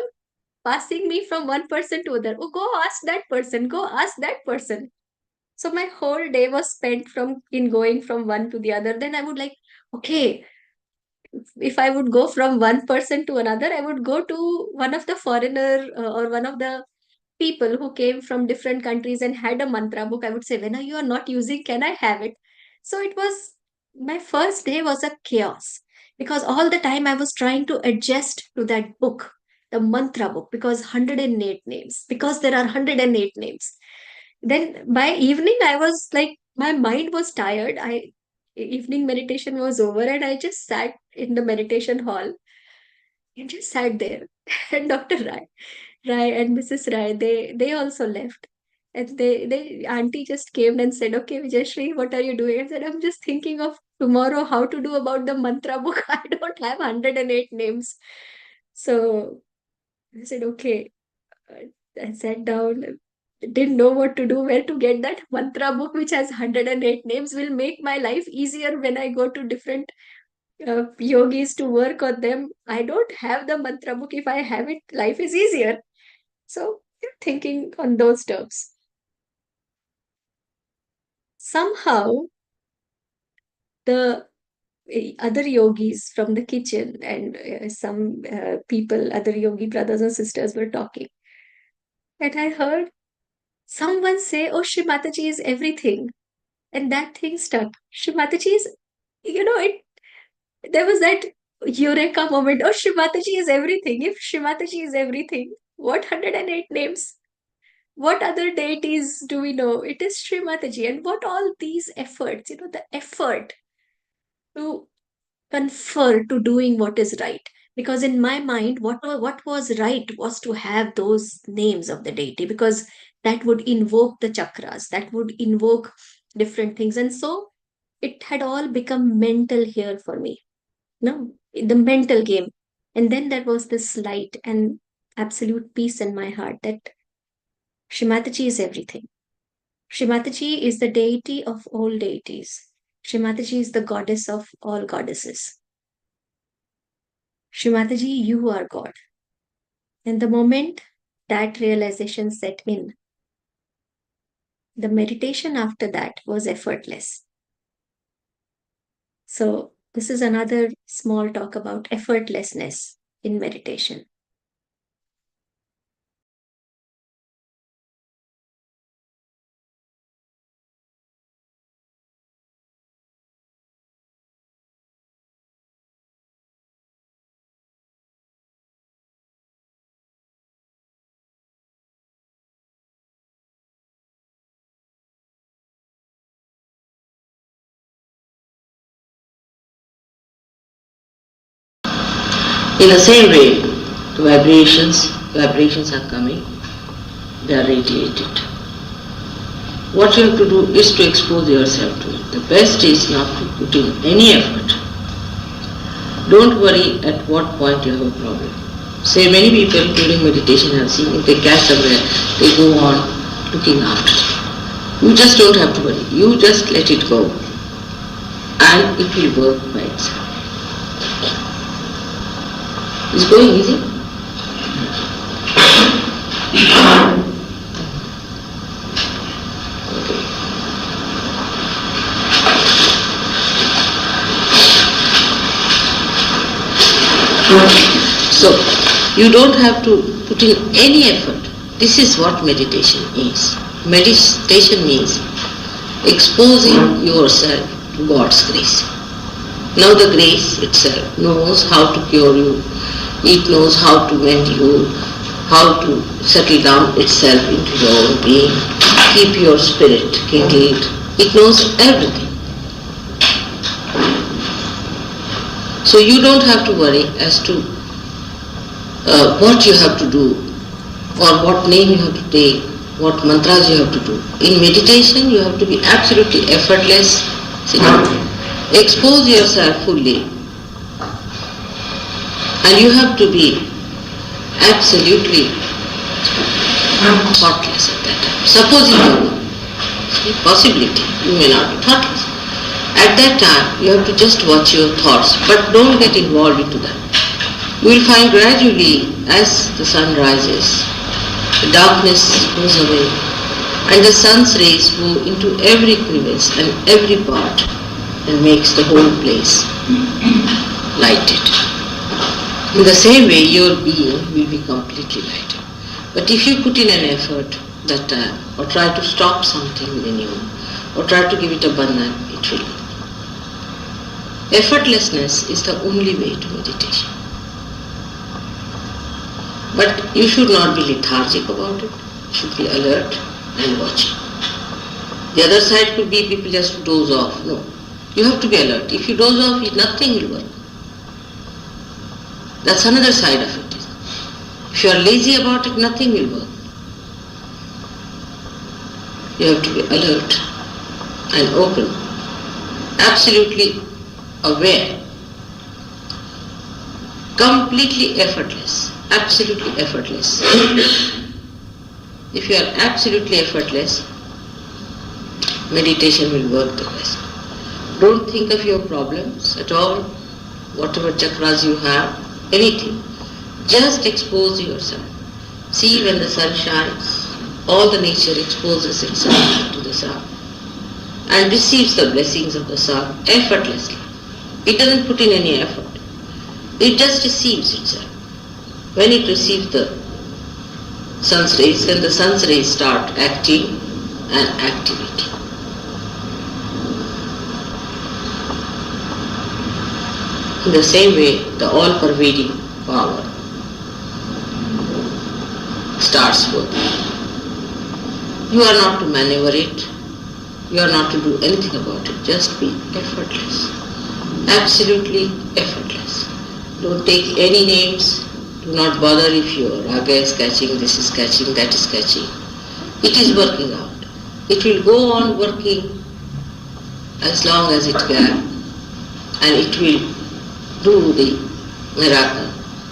passing me from one person to other. Oh, go ask that person, go ask that person. So my whole day was spent in going from one to the other. Then I would like, okay, if I would go from one person to another, I would go to one of the foreigner or one of the people who came from different countries and had a mantra book. I would say, when you are not using, can I have it? So it was, my first day was a chaos because all the time I was trying to adjust to that book, the mantra book, because 108 names, because there are 108 names. Then by evening, I was like, my mind was tired. Evening meditation was over and I just sat in the meditation hall and just sat there. And Dr. Rai and Mrs. Rai, they also left. And they auntie just came and said, okay, Vijayshree, what are you doing? I said, I'm just thinking of tomorrow how to do about the mantra book. I don't have 108 names. So I said, okay. I sat down, didn't know what to do, where to get that mantra book, which has 108 names, will make my life easier when I go to different yogis to work on them. I don't have the mantra book. If I have it, life is easier. So, thinking on those terms. Somehow, the other yogis from the kitchen and some people, other yogi brothers and sisters were talking. And I heard someone say, oh, Shri Mataji is everything. And that thing stuck. Shrimataji is, there was that eureka moment. Oh, Shrimataji is everything. If Shrimataji is everything, what 108 names? What other deities do we know? It is Shrimataji. And what all these efforts, the effort to confer to doing what is right. Because in my mind, what was right was to have those names of the deity, because that would invoke the chakras, that would invoke different things. And so it had all become mental here for me. No, the mental game. And then there was this light and absolute peace in my heart that Shrimataji is everything. Shrimataji is the deity of all deities. Shrimataji is the goddess of all goddesses. Shrimataji, you are God. And the moment that realization set in, the meditation after that was effortless. So, this is another small talk about effortlessness in meditation. In the same way, the vibrations are coming, they are radiated. What you have to do is to expose yourself to it. The best is not to put in any effort. Don't worry at what point you have a problem. Say many people during meditation have seen if they catch somewhere, they go on looking after it. You just don't have to worry. You just let it go and it will work by itself. It's going easy. So, you don't have to put in any effort. This is what meditation is. Meditation means exposing yourself to God's grace. Now the grace itself knows how to cure you. It knows how to mend you, how to settle down itself into your own being, keep your spirit kindled. It knows everything. So you don't have to worry as to what you have to do or what name you have to take, what mantras you have to do. In meditation you have to be absolutely effortless. Expose yourself fully. And you have to be absolutely thoughtless at that time. Supposing you possibility, you may not be thoughtless. At that time, you have to just watch your thoughts, but don't get involved into that. You will find gradually, as the sun rises, the darkness goes away, and the sun's rays go into every crevice and every part, and makes the whole place lighted. In the same way, your being will be completely lighted. But if you put in an effort that time, or try to stop something within you, or try to give it a bandhan, it will not. Effortlessness is the only way to meditation. But you should not be lethargic about it. You should be alert and watching. The other side could be people just doze off. No. You have to be alert. If you doze off, nothing will work. That's another side of it. If you are lazy about it, nothing will work. You have to be alert and open, absolutely aware, completely effortless, absolutely effortless. If you are absolutely effortless, meditation will work the best. Don't think of your problems at all, whatever chakras you have, anything. Just expose yourself. See, when the sun shines, all the nature exposes itself to the sun and receives the blessings of the sun effortlessly. It doesn't put in any effort. It just receives itself. When it receives the sun's rays, then the sun's rays start acting and activating. In the same way, the all-pervading power starts working. You are not to maneuver it, you are not to do anything about it, just be effortless. Absolutely effortless. Don't take any names, do not bother if your raga is catching, this is catching, that is catching. It is working out. It will go on working as long as it can, and it will do the miracle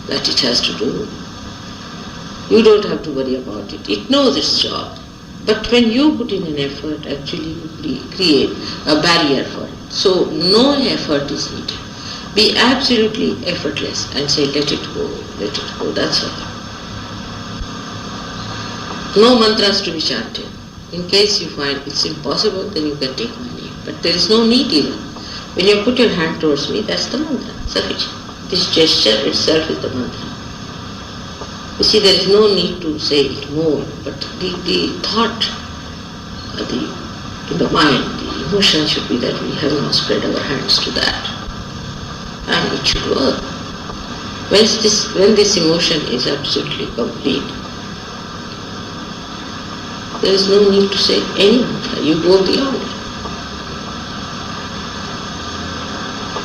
that it has to do. You don't have to worry about it. It knows its job. But when you put in an effort, actually you create a barrier for it. So no effort is needed. Be absolutely effortless and say, let it go, that's all. No mantras to be chanted. In case you find it's impossible, then you can take my name. But there is no need even. When you put your hand towards me, that's the mantra, sufficient. This gesture itself is the mantra. You see, there is no need to say it more, but the thought, in the mind, the emotion should be that we have now spread our hands to that. And it should work. When this emotion is absolutely complete, there is no need to say any mantra. You go beyond it.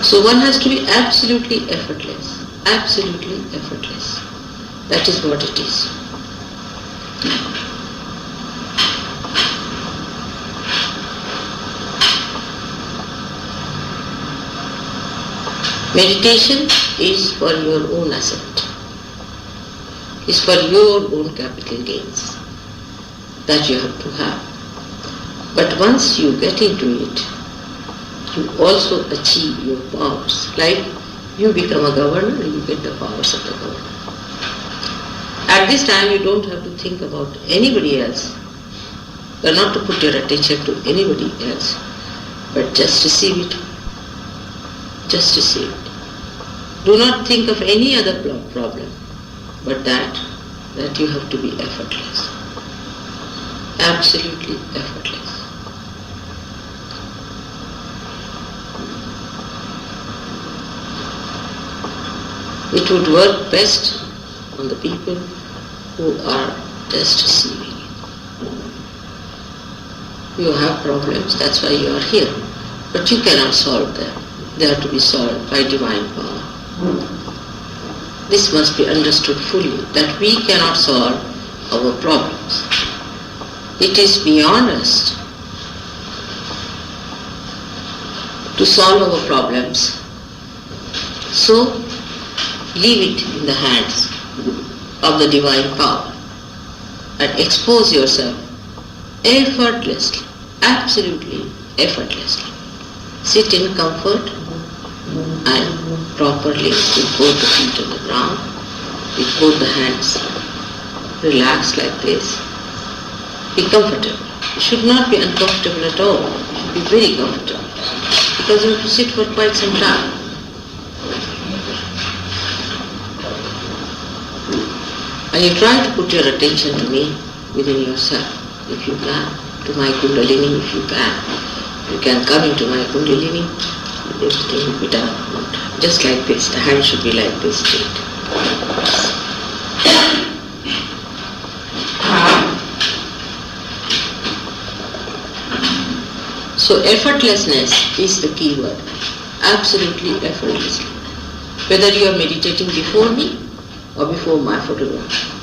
So one has to be absolutely effortless. Absolutely effortless. That is what it is. Meditation is for your own ascent. Is for your own capital gains that you have to have. But once you get into it, you also achieve your powers. Like you become a governor, you get the powers of the governor. At this time, you don't have to think about anybody else. You are not to put your attention to anybody else, but just receive it. Just receive it. Do not think of any other problem, but that you have to be effortless. Absolutely effortless. It would work best on the people who are just receiving it. You have problems, that's why you are here. But you cannot solve them. They have to be solved by divine power. This must be understood fully, that we cannot solve our problems. It is beyond us to solve our problems. So, leave it in the hands of the divine power and expose yourself effortlessly, absolutely effortlessly. Sit in comfort and properly with both the feet on the ground, with both the hands relaxed like this. Be comfortable. You should not be uncomfortable at all. You should be very comfortable because you have to sit for quite some time. And you try to put your attention to me within yourself, if you can, to my Kundalini if you can. You can come into my Kundalini, everything will be done. Just like this, the hand should be like this straight. So effortlessness is the key word. Absolutely effortlessly. Whether you are meditating before me or before my photograph.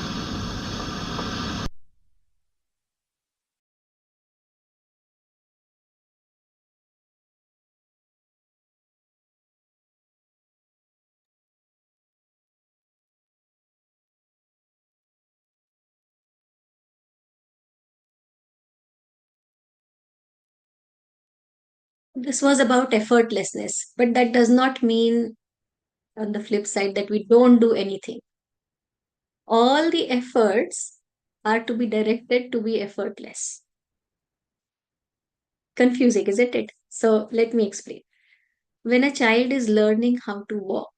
This was about effortlessness, but that does not mean, on the flip side, that we don't do anything. All the efforts are to be directed to be effortless. Confusing, isn't it? So let me explain. When a child is learning how to walk,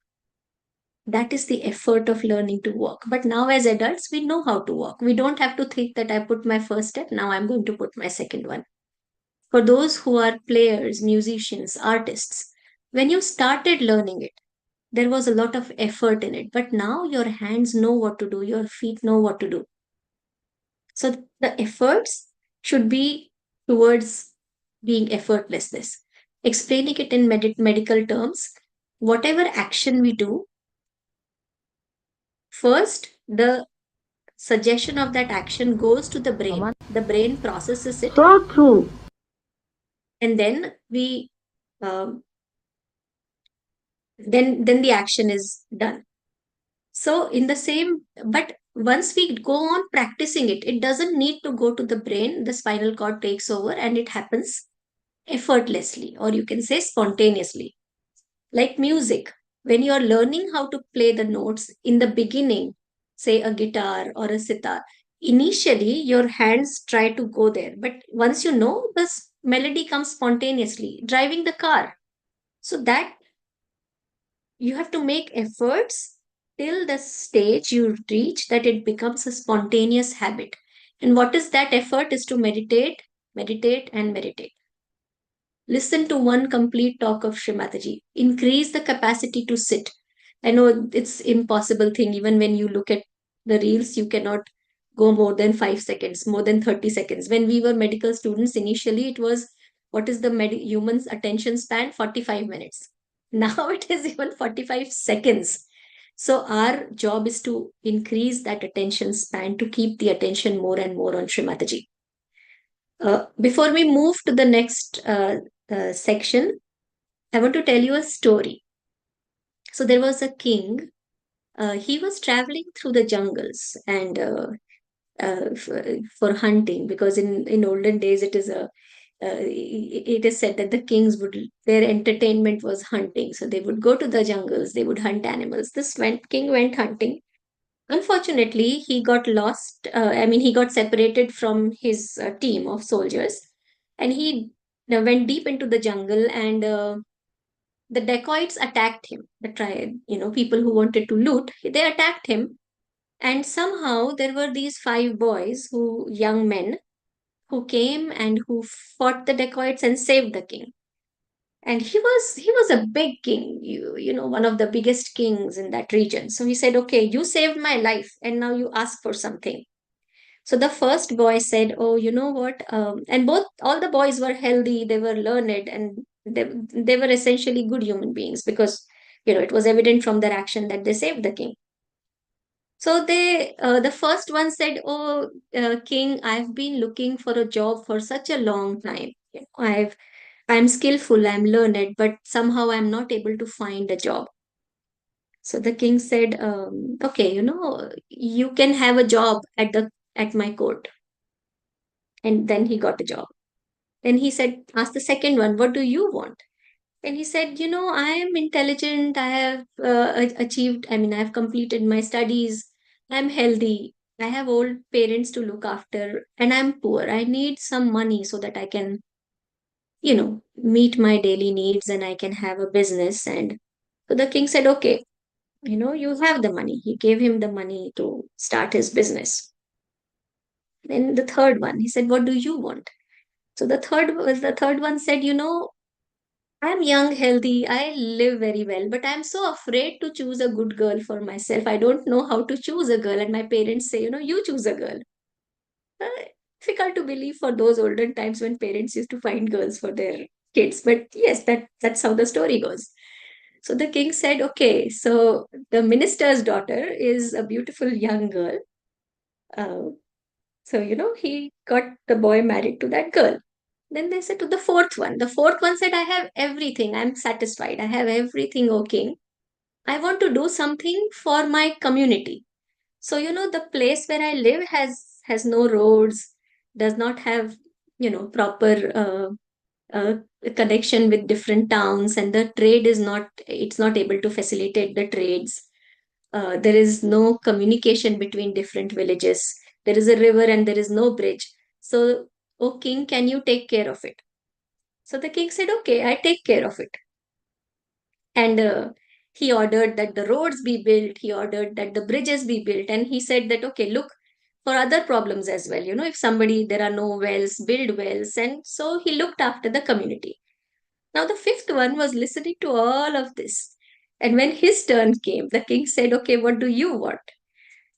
that is the effort of learning to walk. But now, as adults, we know how to walk. We don't have to think that I put my first step, now I'm going to put my second one. For those who are players, musicians, artists, when you started learning it, there was a lot of effort in it. But now your hands know what to do, your feet know what to do. So the efforts should be towards being effortlessness. Explaining it in medical terms, whatever action we do, first the suggestion of that action goes to the brain. The brain processes it, So true. and then we then the action is done. So in the same, but once we go on practicing it, it doesn't need to go to the brain. The spinal cord takes over and it happens effortlessly, or you can say spontaneously. Like music, when you are learning how to play the notes in the beginning, say a guitar or a sitar, initially your hands try to go there, but once you know, this melody comes spontaneously. Driving the car, so that you have to make efforts till the stage you reach that it becomes a spontaneous habit. And what is that effort? Is to meditate, meditate, and meditate. Listen to one complete talk of Srimataji. Increase the capacity to sit. I know it's impossible thing. Even when you look at the reels, you cannot go more than 5 seconds, more than 30 seconds. When we were medical students, initially it was, what is the human's attention span? 45 minutes. Now it is even 45 seconds. So our job is to increase that attention span, to keep the attention more and more on Srimataji. Before we move to the next section, I want to tell you a story. So there was a king. He was traveling through the jungles and for hunting, because in olden days it is a it is said that the kings would, their entertainment was hunting. So they would go to the jungles, they would hunt animals. King went hunting. Unfortunately, he got lost. He got separated from his team of soldiers, and he went deep into the jungle. And the dacoits attacked him. The tribe, people who wanted to loot, they attacked him. And somehow there were these five boys, young men, who came and who fought the dacoits and saved the king. And he was a big king, one of the biggest kings in that region. So he said, okay, you saved my life and now you ask for something. So the first boy said, oh, you know what, and all the boys were healthy, they were learned, and they were essentially good human beings, because it was evident from their action that they saved the king. So the first one said, oh, king, I've been looking for a job for such a long time. I'm skillful, I'm learned, but somehow I'm not able to find a job. So the king said, okay, you can have a job at my court. And then he got a job. Then he said, ask the second one, what do you want? And he said, I am intelligent, I have achieved, I've completed my studies, I'm healthy, I have old parents to look after, and I'm poor. I need some money so that I can meet my daily needs and I can have a business. And so the king said, okay, you have the money. He gave him the money to start his business. Then the third one, he said, what do you want? So the third one said, I'm young, healthy, I live very well, but I'm so afraid to choose a good girl for myself. I don't know how to choose a girl. And my parents say, you choose a girl. Uh, Difficult to believe for those olden times when parents used to find girls for their kids. But yes, that's how the story goes. So the king said, okay, so the minister's daughter is a beautiful young girl. Uh, so, he got the boy married to that girl. Then they said to the fourth one. The fourth one said, I have everything. I'm satisfied. I have everything, O king. I want to do something for my community. So, the place where I live has no roads, does not have, proper connection with different towns, and the trade is not, it's not able to facilitate the trades. There is no communication between different villages. There is a river and there is no bridge. So, O king, can you take care of it? So the king said, okay, I take care of it. And he ordered that the roads be built, he ordered that the bridges be built, and he said that, okay, look for other problems as well. If somebody, there are no wells, build wells. And so he looked after the community. Now, the fifth one was listening to all of this. And when his turn came, the king said, okay, what do you want?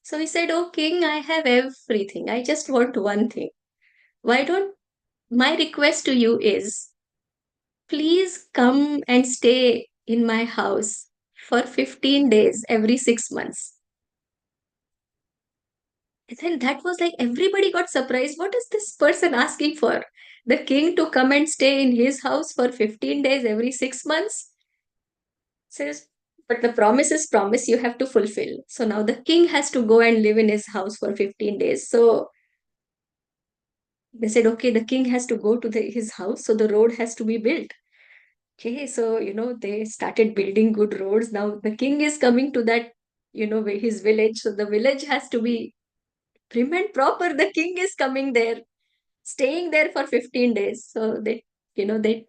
So he said, oh, king, I have everything. I just want one thing. Why don't, my request to you is, please come and stay in my house for 15 days every 6 months. And then that was like everybody got surprised. What is this person asking for? The king to come and stay in his house for 15 days every 6 months? Says, but the promise is promise, you have to fulfill. So now the king has to go and live in his house for 15 days. So they said, okay, the king has to go to his house, so the road has to be built. Okay, so they started building good roads. Now the king is coming to that, his village. So the village has to be prim and proper. The king is coming there, staying there for 15 days. So they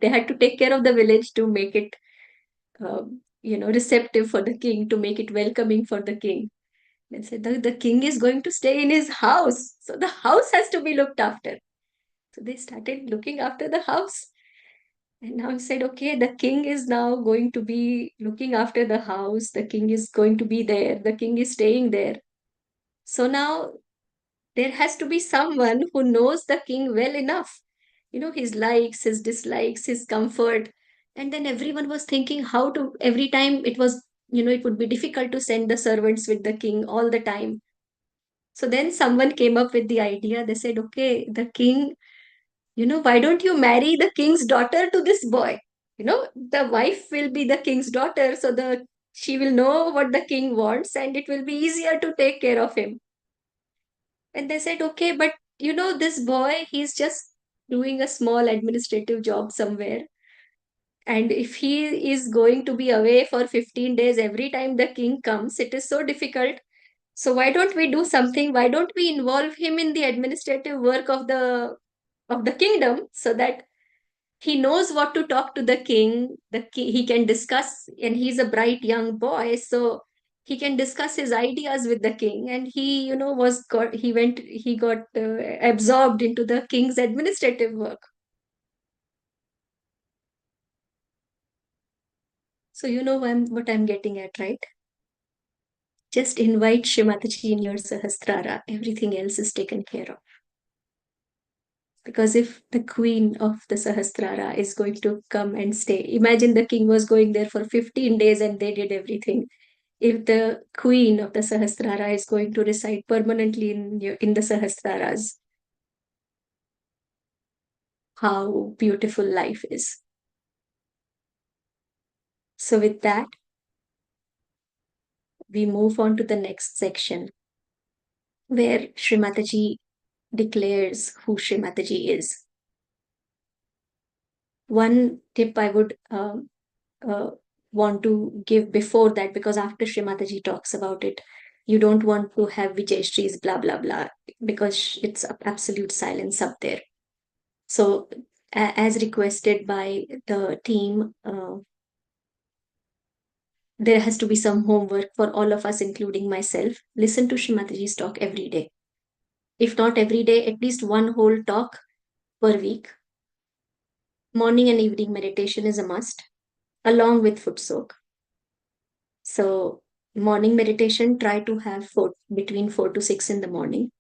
had to take care of the village to make it receptive for the king, to make it welcoming for the king. They said the king is going to stay in his house. So the house has to be looked after. So they started looking after the house. And now I said, okay, the king is now going to be looking after the house. The king is going to be there. The king is staying there. So now there has to be someone who knows the king well enough, his likes, his dislikes, his comfort. And then everyone was thinking how to, every time it was, it would be difficult to send the servants with the king all the time. So then someone came up with the idea. They said, okay, the king, why don't you marry the king's daughter to this boy? The wife will be the king's daughter, so she will know what the king wants and it will be easier to take care of him. And they said, okay, but this boy, he's just doing a small administrative job somewhere. And if he is going to be away for 15 days every time the king comes, it is so difficult. So why don't we do something? Why don't we involve him in the administrative work of the kingdom, so that he knows what to talk to the king. He can discuss, and he's a bright young boy, so he can discuss his ideas with the king. And he got absorbed into the king's administrative work. So what I'm getting at, right? Just invite Shrimataji in your Sahasrara. Everything else is taken care of. Because if the queen of the Sahasrara is going to come and stay, imagine the king was going there for 15 days and they did everything. If the queen of the Sahasrara is going to reside permanently in the Sahasraras, how beautiful life is. So with that, we move on to the next section, where Shrimataji declares who Shrimataji is. One tip I would want to give before that, because after Shrimataji talks about it, you don't want to have Vijayshree's blah blah blah, because it's absolute silence up there. So as requested by the team, there has to be some homework for all of us, including myself. Listen to Shrimataji's talk every day. If not every day, at least one whole talk per week. Morning and evening meditation is a must, along with foot soak. So morning meditation, try to have between 4 to 6 in the morning.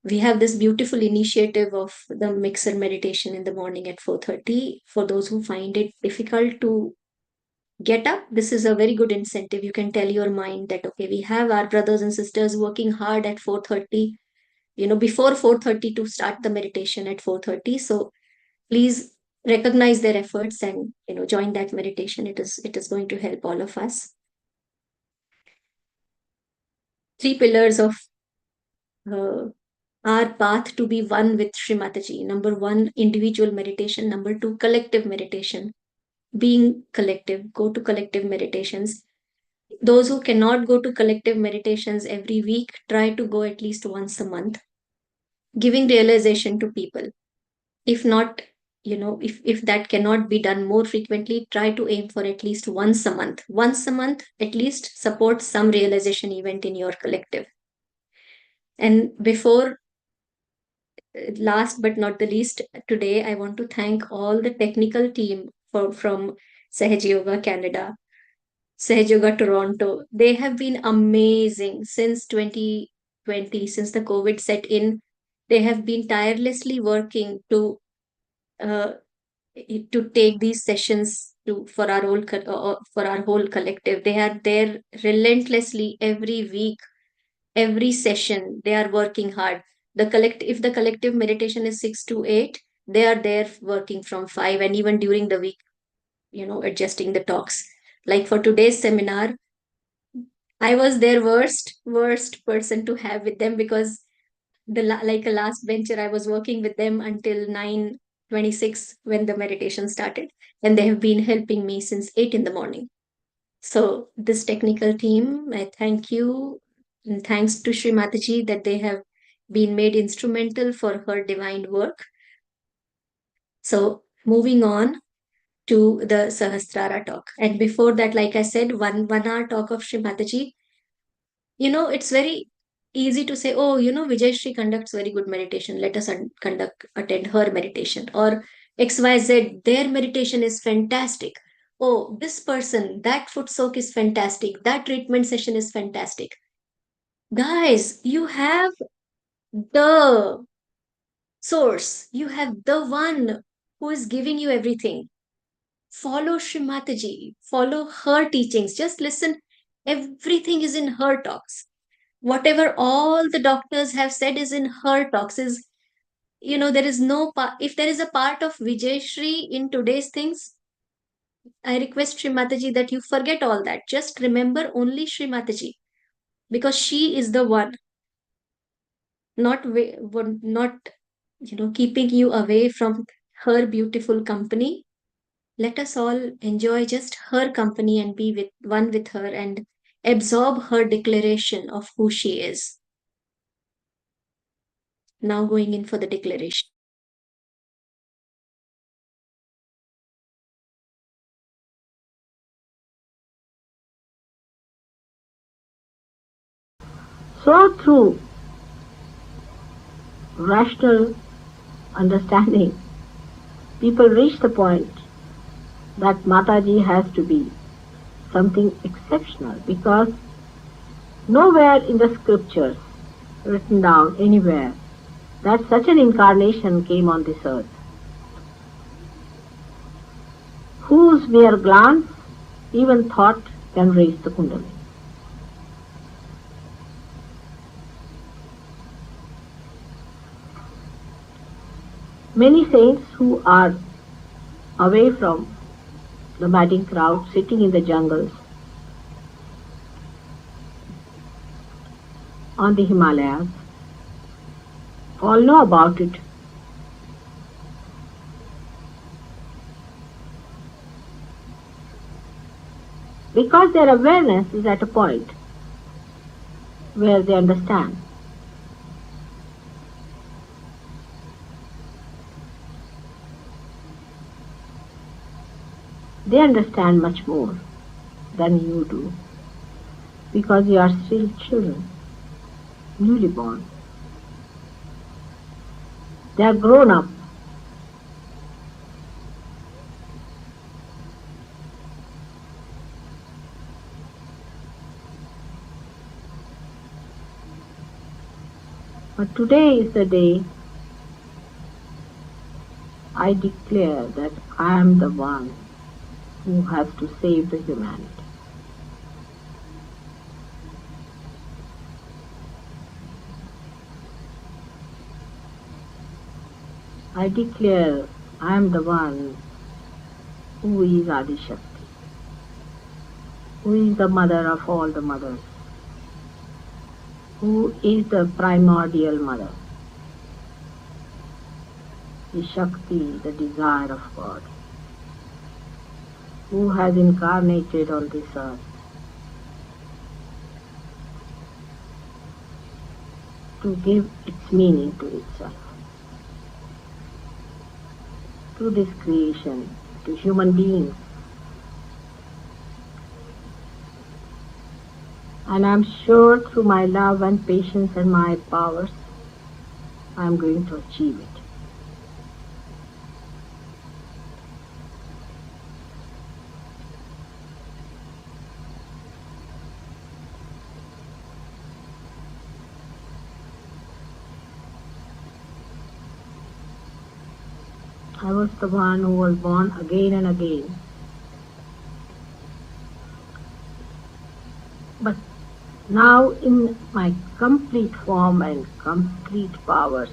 We have this beautiful initiative of the mixer meditation in the morning at 4:30. For those who find it difficult to get up, this is a very good incentive. You can tell your mind that, okay, we have our brothers and sisters working hard at 4:30, before 4:30, to start the meditation at 4:30. So please recognize their efforts and join that meditation. It is going to help all of us. 3 pillars of our path to be one with Shrimataji. Number 1, individual meditation. Number 2, collective meditation. Being collective, go to collective meditations. Those who cannot go to collective meditations every week, try to go at least once a month, giving realization to people. If not, if that cannot be done more frequently, try to aim for at least once a month. Once a month, at least support some realization event in your collective. And before, last but not the least, today I want to thank all the technical team from Sahaja Yoga Canada. Sahaja Yoga Toronto. They have been amazing since 2020, since the COVID set in. They have been tirelessly working uh, to take these sessions for our for our whole collective. They are there relentlessly every week, every session. They are working hard. If the collective meditation is 6 to 8, they are there working from 5, and even during the week, adjusting the talks. Like for today's seminar, I was their worst person to have with them, because like a last bencher, I was working with them until 9:26 when the meditation started, and they have been helping me since 8 in the morning. So this technical team, I thank you, and thanks to Sri Mataji that they have been made instrumental for her divine work. So moving on to the Sahasrara talk, and before that, like I said, one hour talk of Sri Mataji. It's very easy to say, oh, Vijayshree conducts very good meditation. Let us attend her meditation. Or XYZ, their meditation is fantastic. Oh, this person, that foot soak is fantastic. That treatment session is fantastic. Guys, you have the source. You have the one who is giving you everything. Follow Shri Mataji. Follow her teachings. Just listen. Everything is in her talks. Whatever all the doctors have said is in her talks. There is no part. If there is a part of Vijayshree in today's things, I request Sri Mataji that you forget all that. Just remember only Sri Mataji, because she is the one, not keeping you away from her beautiful company. Let us all enjoy just her company and be one with her and absorb her declaration of who she is. Now going in for the declaration. So through rational understanding, people reach the point that Mataji has to be something exceptional, because nowhere in the scriptures written down anywhere that such an incarnation came on this earth, whose mere glance, even thought, can raise the Kundalini. Many saints who are away from the madding crowd, sitting in the jungles, on the Himalayas, all know about it. Because their awareness is at a point where they understand. They understand much more than you do, because you are still children, newly born. They are grown up. But today is the day I declare that I am the one who has to save the humanity. I declare I am the one who is Adi Shakti, who is the mother of all the mothers, who is the primordial mother, the Shakti, the desire of God, who has incarnated on this earth to give its meaning to itself, to this creation, to human beings. And I am sure through my love and patience and my powers, I am going to achieve it. I was the one who was born again and again. But now in my complete form and complete powers,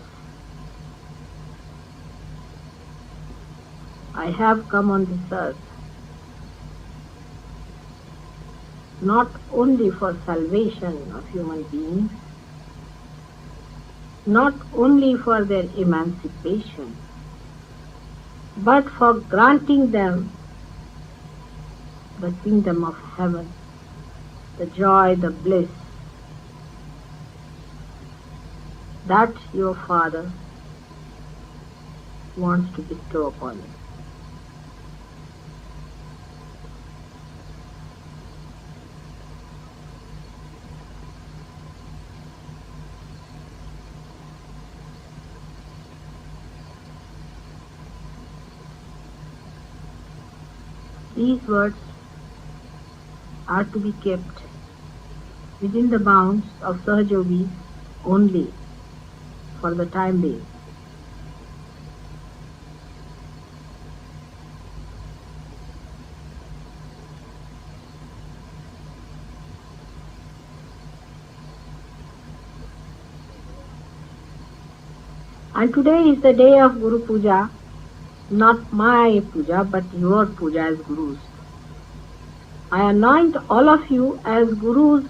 I have come on this earth not only for salvation of human beings, not only for their emancipation, but for granting them the kingdom of heaven, the joy, the bliss that your Father wants to bestow upon you. These words are to be kept within the bounds of Sahaja Yogis only for the time being. And today is the day of Guru Puja, not my puja, but your puja as Gurus. I anoint all of you as Gurus,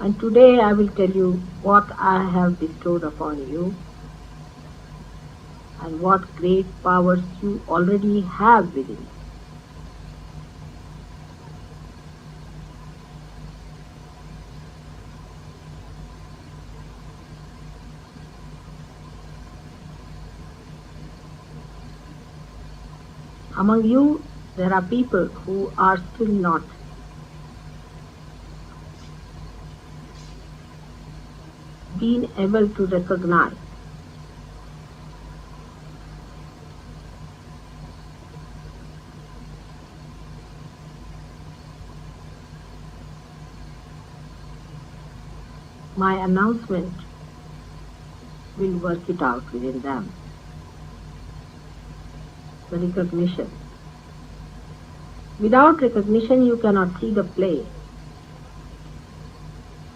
and today I will tell you what I have bestowed upon you and what great powers you already have within you. Among you, there are people who are still not being able to recognize my announcement will work it out within them. The recognition. Without recognition, you cannot see the play.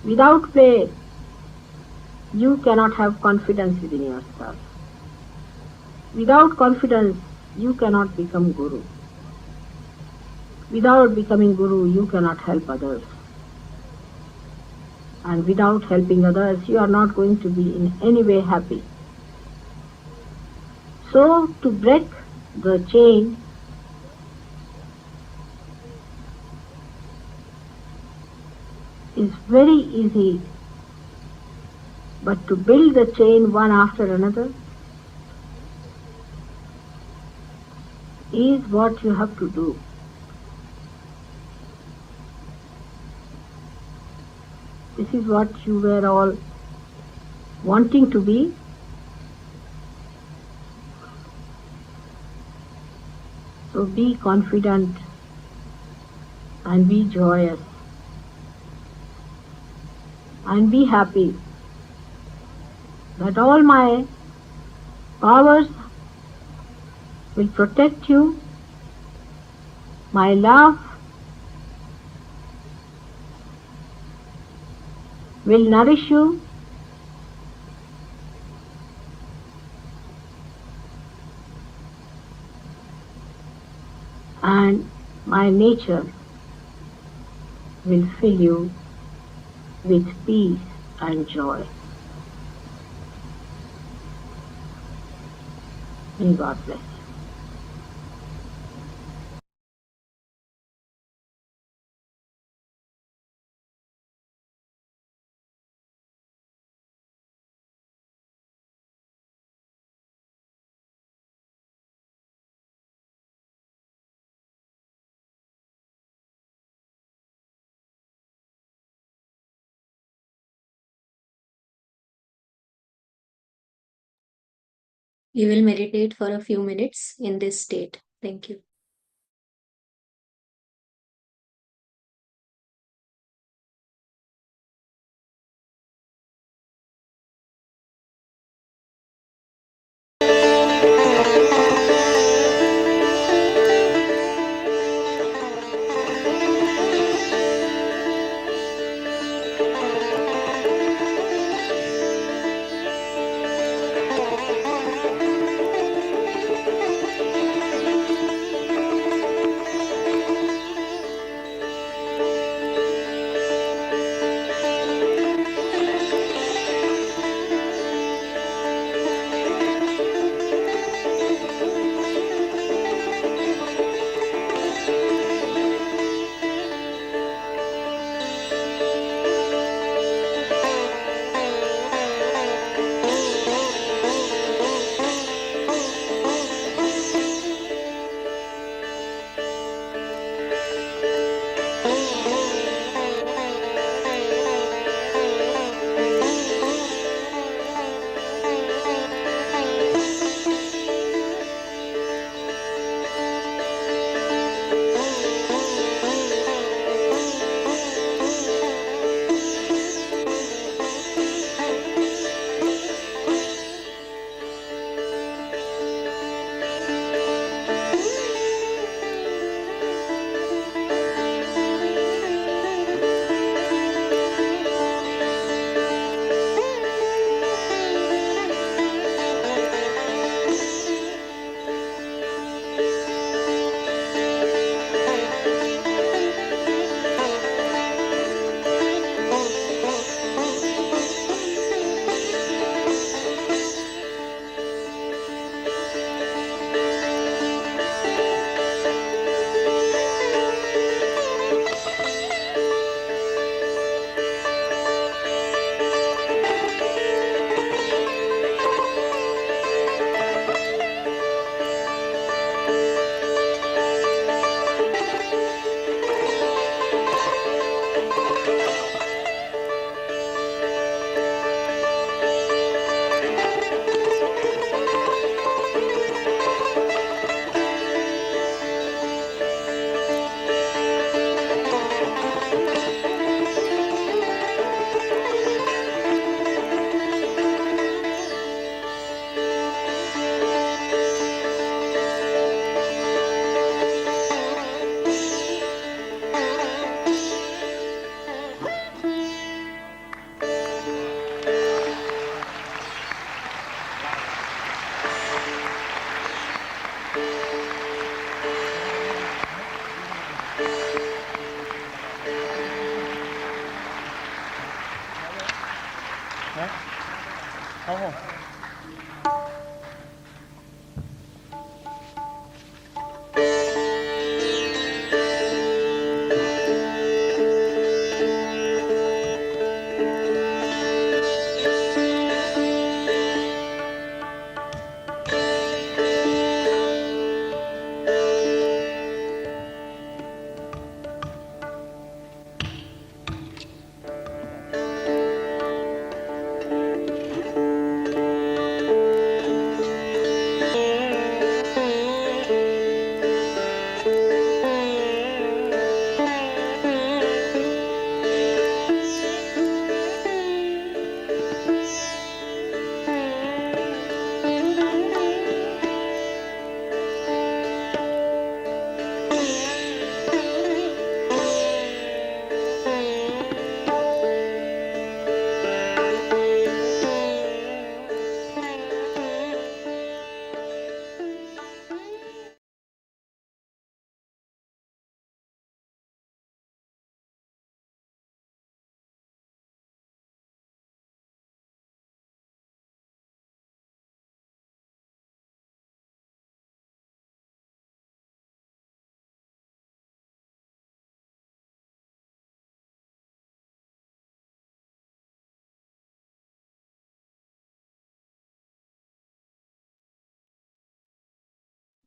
Without play, you cannot have confidence within yourself. Without confidence, you cannot become Guru. Without becoming Guru, you cannot help others. And without helping others, you are not going to be in any way happy. So, to break the chain, is very easy, but to build the chain one after another is what you have to do. This is what you were all wanting to be. So be confident and be joyous and be happy that all my powers will protect you. My love will nourish you. And my nature will fill you with peace and joy. May God bless you. We will meditate for a few minutes in this state. Thank you.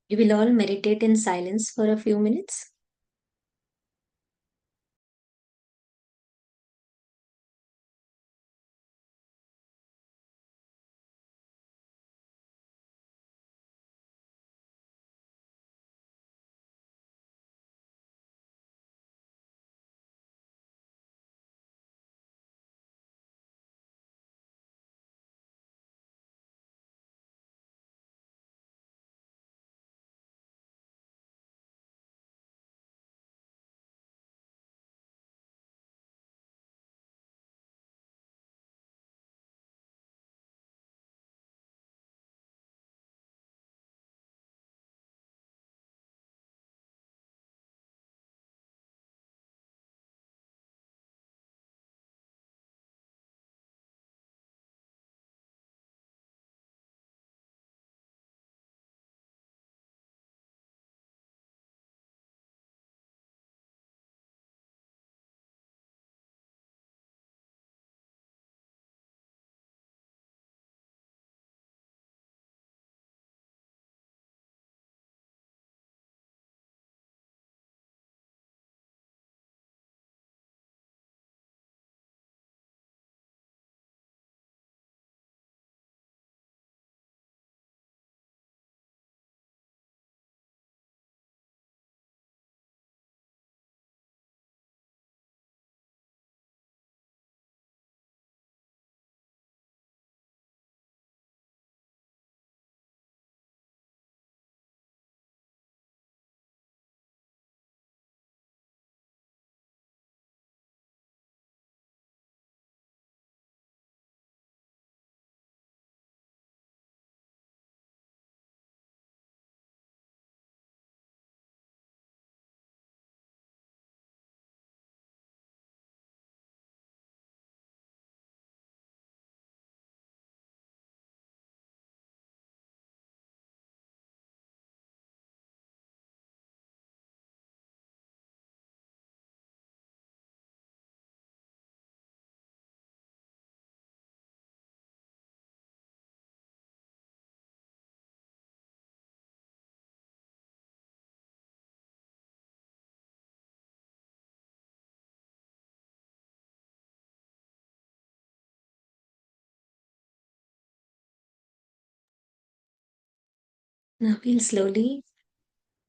You will all meditate in silence for a few minutes. Now we'll slowly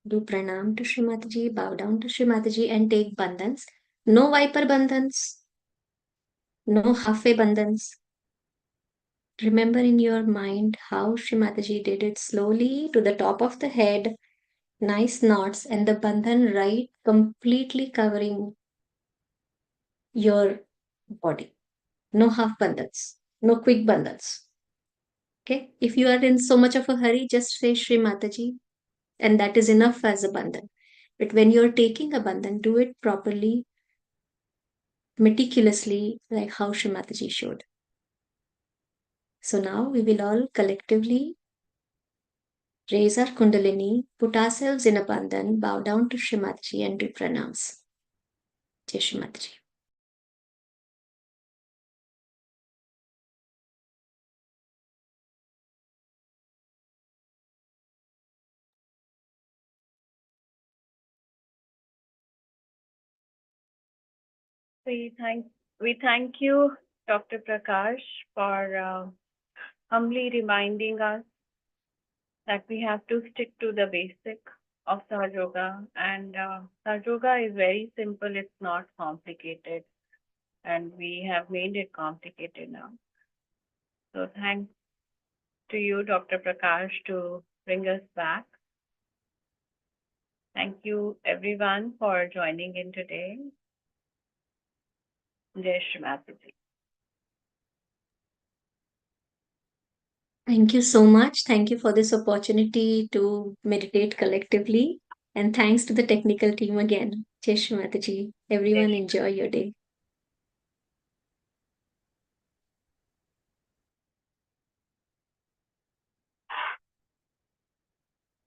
do pranam to Shri Mataji, bow down to Shri Mataji, and take bandhans. No viper bandhans, no halfway bandhans. Remember in your mind how Shri Mataji did it slowly to the top of the head, nice knots, and the bandhan right completely covering your body. No half bandhans, no quick bandhans. Okay, if you are in so much of a hurry, just say Shri Mataji, and that is enough as a bandhan. But when you're taking a bandhan, do it properly, meticulously, like how Shri Mataji showed. So now we will all collectively raise our Kundalini, put ourselves in a bandhan, bow down to Shrimataji and do pranams. Jai Shrimataji. We thank you, Dr. Prakash, for humbly reminding us that we have to stick to the basic of Sahaja Yoga. And Sahaja Yoga is very simple, it's not complicated. And we have made it complicated now. So thanks to you, Dr. Prakash, to bring us back. Thank you, everyone, for joining in today. Jai Shri Mataji. Thank you so much. Thank you for this opportunity to meditate collectively. And thanks to the technical team again. Jai Shri Mataji. Everyone enjoy your day.